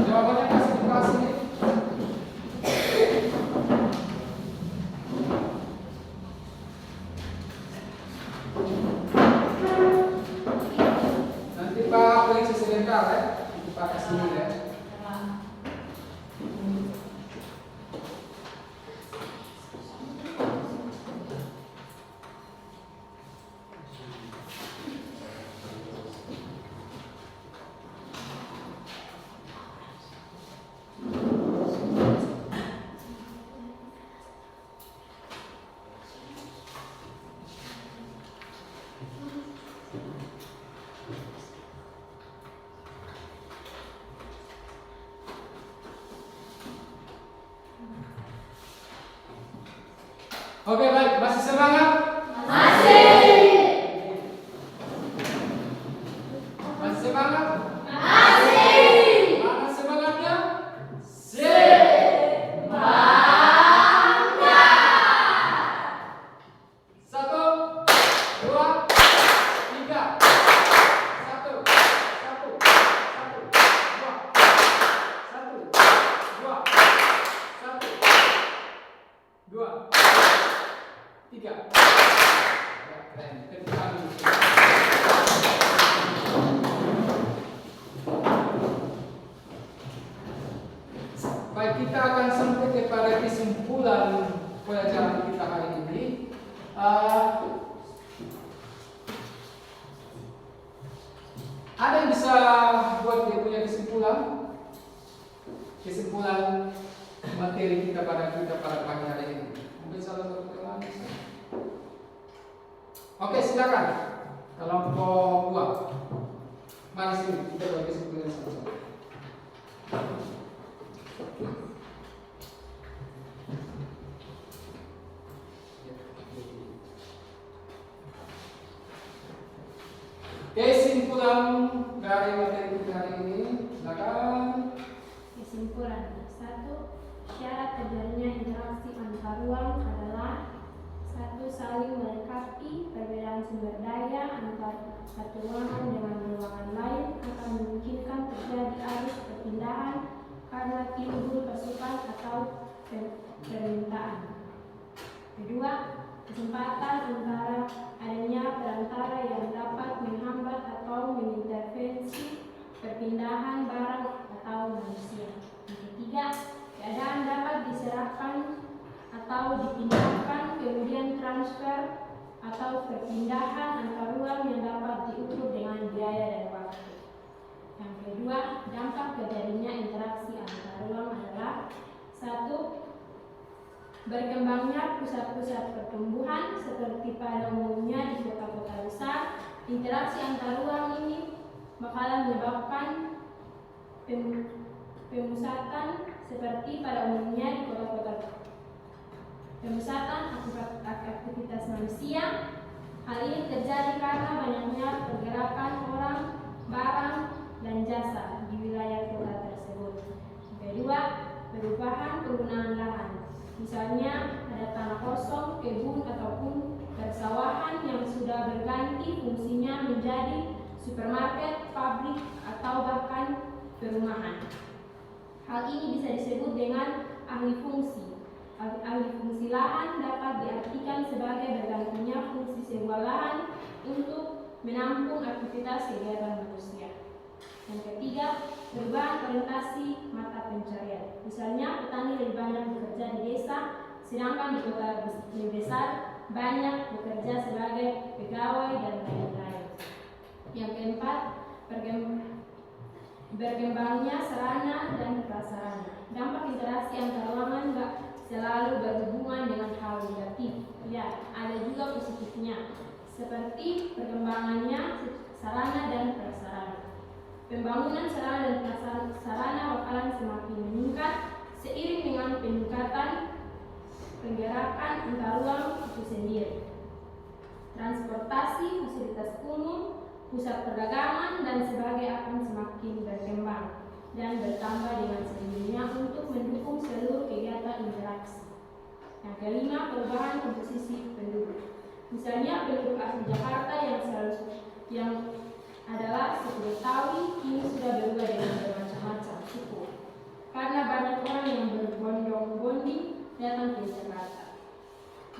Jawabannya kasih di kelas ini. Nanti Pak periksa sebentar ya. Nanti Pak kasih ya. Oke baik, masih semangat? Masih semangat? Masih. Mana semangatnya? Satu, dua, tiga. Satu, dua, tiga. Ya, keren. Tepuk tangan. Baik, kita akan sampai kepada kesimpulan pelajaran kita hari ini. Ada yang bisa buat dia punya kesimpulan? Kesimpulan materi kita pada pagi hari ini. Mungkin salah satu teman bisa. Oke, silakan. Kelompok 2. Mari sini kita buat kesimpulan sama-sama. Kesimpulan dari materi kita hari ini, silakan. Kesimpulan 1. Syarat terjadinya interaksi antar ruang adalah 1. Saling melengkapi. Perbedaan sumber daya antar satu ruangan dengan ruangan lain akan memungkinkan terjadi arus perpindahan karena timbul pasukan atau permintaan. 2. Kesempatan antara adanya perantara yang dapat menghambat atau mengintervensi perpindahan barang atau manusia. 3. Keadaan dapat diserahkan atau dipindahkan, kemudian transfer atau perpindahan antar ruang yang dapat diukur dengan biaya dan waktu. Yang kedua, dampak terjadinya interaksi antar ruang adalah 1. Berkembangnya pusat-pusat pertumbuhan seperti pada umumnya di kota-kota besar. Interaksi antar ruang ini bakalan menyebabkan pemusatan seperti pada umumnya di kota-kota. Pemusatan akibat aktivitas manusia. Hal ini terjadi karena banyaknya pergerakan orang, barang, dan jasa di wilayah kota tersebut. Kedua, perubahan penggunaan lahan. Misalnya ada tanah kosong, kebun ataupun persawahan yang sudah berganti fungsinya menjadi supermarket, pabrik, atau bahkan perumahan. Hal ini bisa disebut dengan alih fungsi. Alih fungsi lahan dapat diartikan sebagai bergantinya fungsi sebuah lahan untuk menampung aktivitas kegiatan manusia. Yang ketiga, perubahan orientasi mata pencarian. Misalnya petani lebih banyak bekerja di desa, sedangkan di kota lebih besar banyak bekerja sebagai pegawai dan lain-lain. Yang keempat, berkembangnya sarana dan prasarana. Dampak interaksi antar ruangan nggak selalu berhubungan dengan hal negatif. Ya, ada juga positifnya, seperti perkembangannya sarana dan prasarana. Pembangunan sarana dan prasarana bakalan semakin meningkat seiring dengan peningkatan penggerakan antar ruang itu sendiri. Transportasi, fasilitas umum, pusat perdagangan, dan sebagainya akan semakin berkembang dan bertambah dengan sendirinya untuk mendukung seluruh kegiatan interaksi. Yang kelima, perubahan komposisi penduduk. Misalnya penduduk asli Jakarta yang adalah suku Betawi kini sudah berubah dengan bermacam-macam suku karena banyak orang yang berbondong-bonding datang ke Jakarta.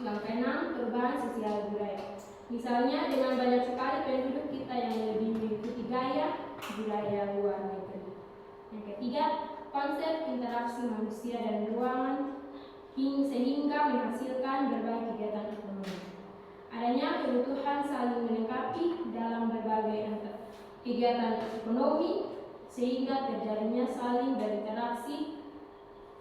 Yang keenam, perubahan sosial budaya. Misalnya dengan banyak sekali penduduk kita yang lebih mengikuti gaya budaya luar negeri. Yang ketiga, konsep interaksi manusia dan ruangan sehingga menghasilkan berbagai kegiatan ekonomi. Adanya kebutuhan saling melengkapi dalam berbagai kegiatan ekonomi sehingga terjadinya saling berinteraksi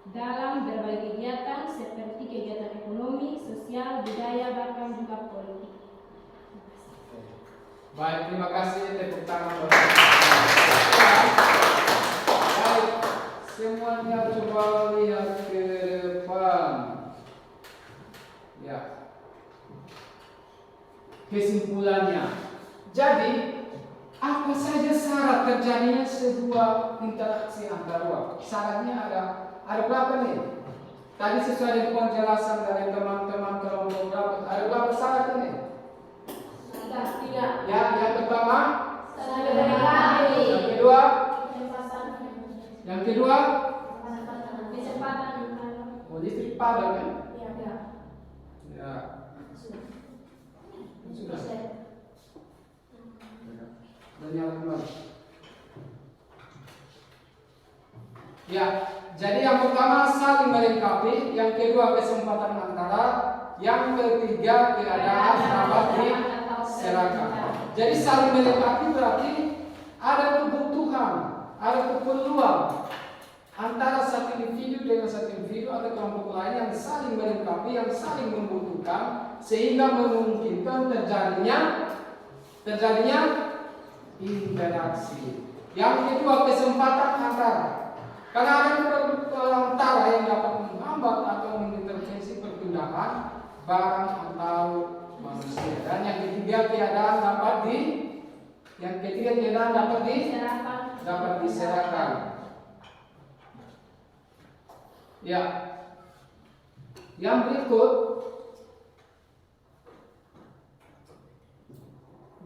dalam berbagai kegiatan seperti kegiatan ekonomi, sosial, budaya, bahkan juga politik. Baik, terima kasih. Tepuk tangan buat baik, semuanya coba lihat ke depan. Ya. Kesimpulannya. Jadi, apa saja syarat terjadinya sebuah interaksi antar ruang? Syaratnya ada berapa nih? Tadi sesuai dengan penjelasan dari teman-teman kelompok berapa? Ada berapa syarat ini? Tiga. Ya, yang pertama, Yang kedua, yang kedua, kesempatan. listrik padam kan? Ya. Ya. Sudah. Dan yang kembali. Ya, jadi yang pertama saling melengkapi, yang kedua kesempatan antara, yang ketiga keadaan dapat diserahkan. Jadi saling melengkapi berarti ada kebutuhan, ada keperluan antara satu individu dengan satu individu atau kelompok lain yang saling melengkapi, yang saling membutuhkan sehingga memungkinkan terjadinya interaksi. Yang kedua kesempatan antara. Karena ada perantara yang dapat menghambat atau mengintervensi perpindahan barang atau manusia. Dan yang ketiga keadaan dapat diserahkan. Ya. Yang berikut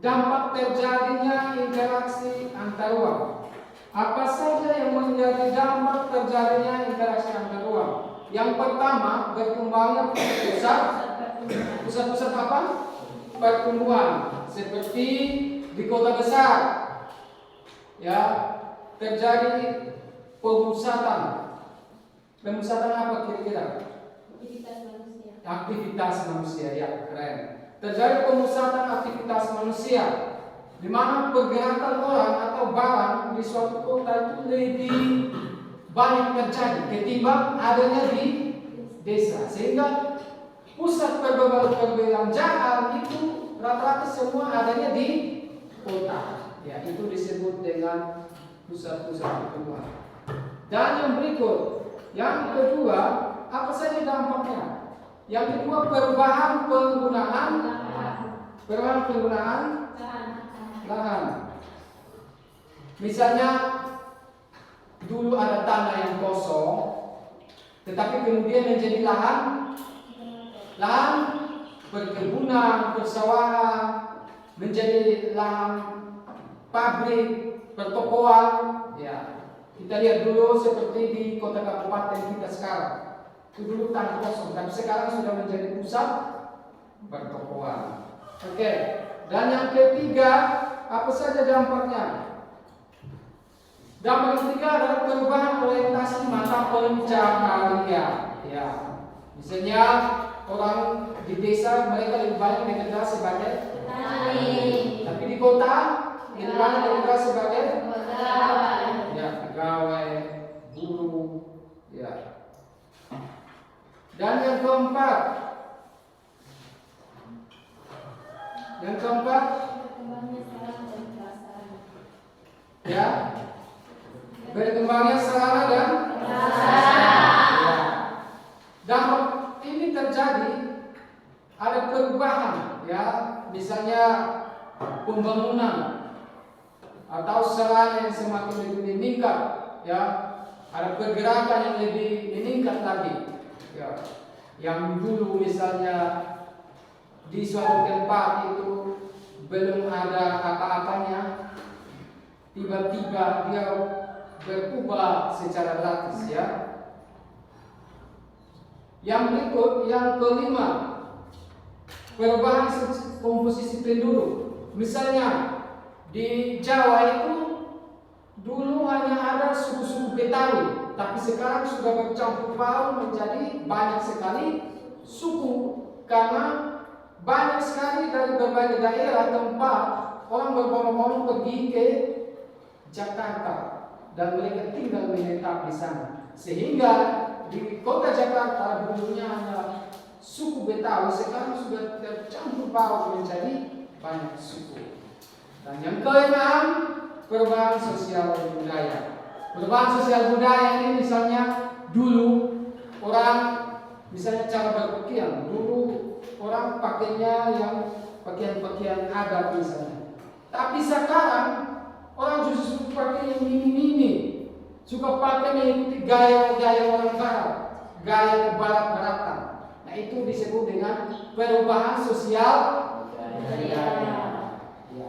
dampak terjadinya interaksi antar ruang. Apa saja yang menjadi dampak terjadinya interaksi antar ruang? Yang pertama, berkembangnya pusat-pusat apa? Pertumbuhan, seperti di kota besar. Ya, terjadi pemusatan. Pemusatan apa kira-kira? Aktivitas manusia, ya keren. Terjadi pemusatan aktivitas manusia, di mana pergerakan orang atau barang di suatu kota itu lebih banyak terjadi ketimbang adanya di desa, sehingga pusat perbelanjaan itu rata-rata semua adanya di kota. Ya, itu disebut dengan pusat-pusat pertumbuhan. Dan yang berikut, yang kedua, apa saja dampaknya? Yang kedua, perubahan penggunaan lahan. Misalnya dulu ada tanah yang kosong, tetapi kemudian menjadi lahan perkebunan, persawahan, menjadi lahan pabrik, pertokoan. Ya, kita lihat dulu seperti di kota kabupaten kita sekarang. Itu dulu tanah kosong, tapi sekarang sudah menjadi pusat pertokoan. Oke. Dan yang ketiga, apa saja dampaknya? Dampak ketiga adalah perubahan orientasi mata pencaharian. Ya, misalnya orang di desa mereka lebih banyak bekerja sebagai petani, tapi di kota lebih banyak bekerja sebagai pegawai, buruh, ya. Dan yang keempat, Berkembangnya sarana dan prasarana. ya, berkembangnya sarana dan ya. Dan ini terjadi ada perubahan, ya, misalnya pembangunan atau sarana yang semakin lebih meningkat, ya, ada pergerakan yang lebih meningkat lagi, ya. Yang dulu misalnya di suatu tempat itu belum ada apa-apanya, tiba-tiba dia berubah secara drastis, ya. Yang berikut, yang kelima, perubahan komposisi penduduk. Misalnya di Jawa itu dulu hanya ada suku-suku Betawi, tapi sekarang sudah bercampur baur menjadi banyak sekali suku, karena banyak sekali dari berbagai daerah tempat orang berbondong-bondong pergi ke Jakarta dan mereka tinggal menetap di sana. Sehingga di kota Jakarta dulunya hanya suku Betawi, sekarang sudah tercampur baur menjadi banyak suku. Dan yang keenam, perubahan sosial budaya. Perubahan sosial budaya ini misalnya dulu orang, misalnya cara berpakaian, dulu orang pakainya yang pakaian-pakaian adat misalnya. Tapi sekarang orang justru pakai yang mini-mini, suka pakai mengikuti gaya-gaya orang barat, gaya kebarat-baratan. Nah, itu disebut dengan perubahan sosial budaya. Ya.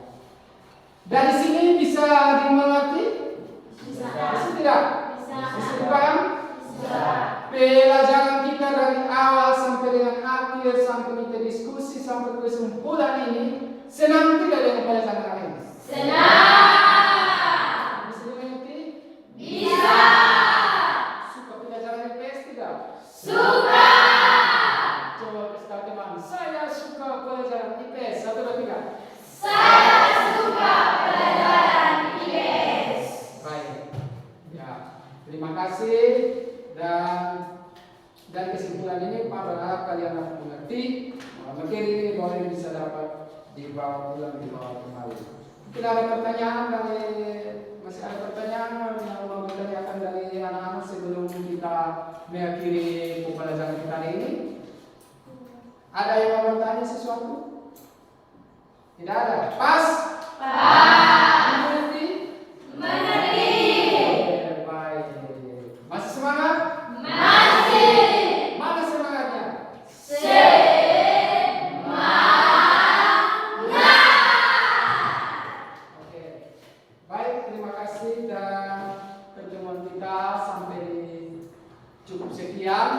Dari sini bisa dimengerti? Bisa tidak? Bisa dipaham? Bisa. Pelajaran kita dari awal sampai dengan akhir, sampai kita diskusi sampai kesimpulan ini, senang tidak dengan pelajaran hari ini? Senang. Bisa dimengerti? Bisa. Suka pelajaran IPS tidak? Suka. Coba kasih teman, saya suka pelajaran IPS. 1, 2, 3. Saya suka pelajaran IPS. Baik. Ya, terima kasih. Dan kesimpulan ini Pak berharap kalian dapat mengerti. Materi ini boleh bisa dapat dibawa pulang, dibawa kembali. Mungkin ada pertanyaan masih ada pertanyaan yang mau ditanyakan dari anak-anak sebelum kita mengakhiri pembelajaran kita hari ini? Ada yang mau bertanya sesuatu? Tidak ada. Pas? Mengerti? Baik. Masih semangat? Mana semangatnya? Oke. Baik, terima kasih dan pertemuan kita sampai cukup sekian,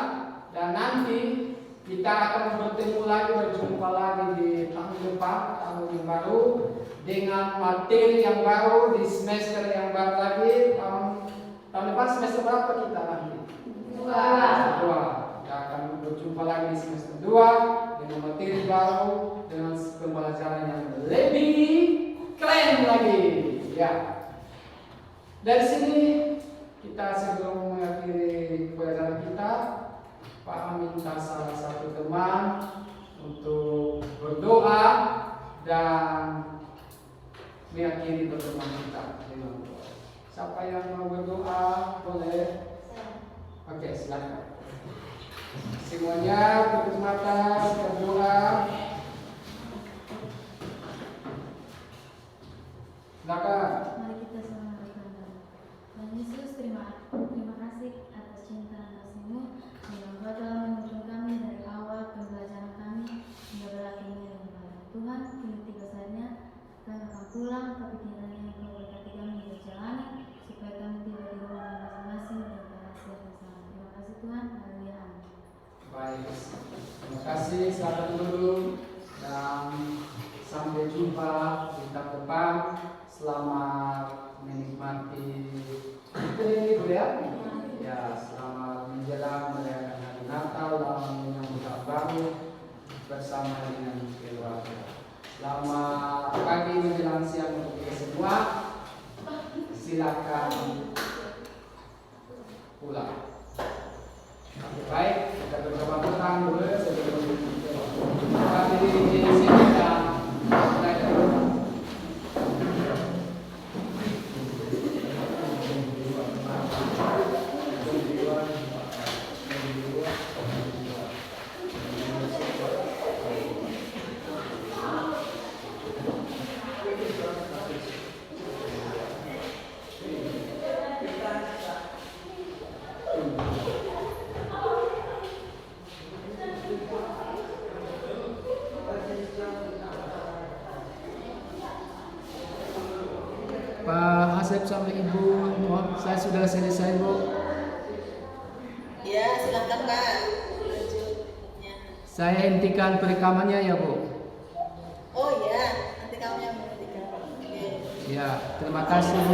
dan nanti kita akan bertemu lagi, berjumpa lagi di tahun depan, tahun yang baru, dengan materi yang baru di semester yang baru lagi. Tahun depan semester berapa kita nanti? 2. Kita akan berjumpa lagi di semester 2 dengan materi baru, dengan pembelajaran yang lebih keren lagi. Ya. Dari sini kita sebelum mengakhiri pelajaran kita, Pak minta salah satu teman untuk berdoa dan mengakhiri pertemuan kita dengan doa. Siapa yang mau berdoa boleh? Oke, silakan. Semuanya tutup mata, berdoa. Silakan. Mari kita sama berdoa. Tuhan Yesus, terima kasih atas cinta dan kasih-Mu yang Engkau telah menuntun kami dari awal pembelajaran kami hingga berakhirnya yang baru. Tuhan, kini tiba saatnya kami akan pulang, tapi kiranya Engkau berkati kami di perjalanan supaya kami tiba di rumah masing-masing dan berhasil bersama. Terima kasih Tuhan. Haleluya. Amin. Baik, terima kasih. Selamat dulu dan sampai jumpa di tahun depan. Selamat menikmati itu ya. Ya, selamat menjelang merayakan hari Natal dan menyambut tahun baru bersama dengan keluarga. Selamat pagi menjelang siang untuk kita semua. Silakan pulang. Baik, kita bersama petang dulu sebelum kami di sini dan mulai dari rumah. Pak Asep sama Ibu, mohon saya sudah selesai Bu. Ya, silakan Pak. Lanjutnya. Saya hentikan perekamannya ya Bu. Oh ya, nanti kamu yang menghentikan. Oke. Ya, terima kasih Bu.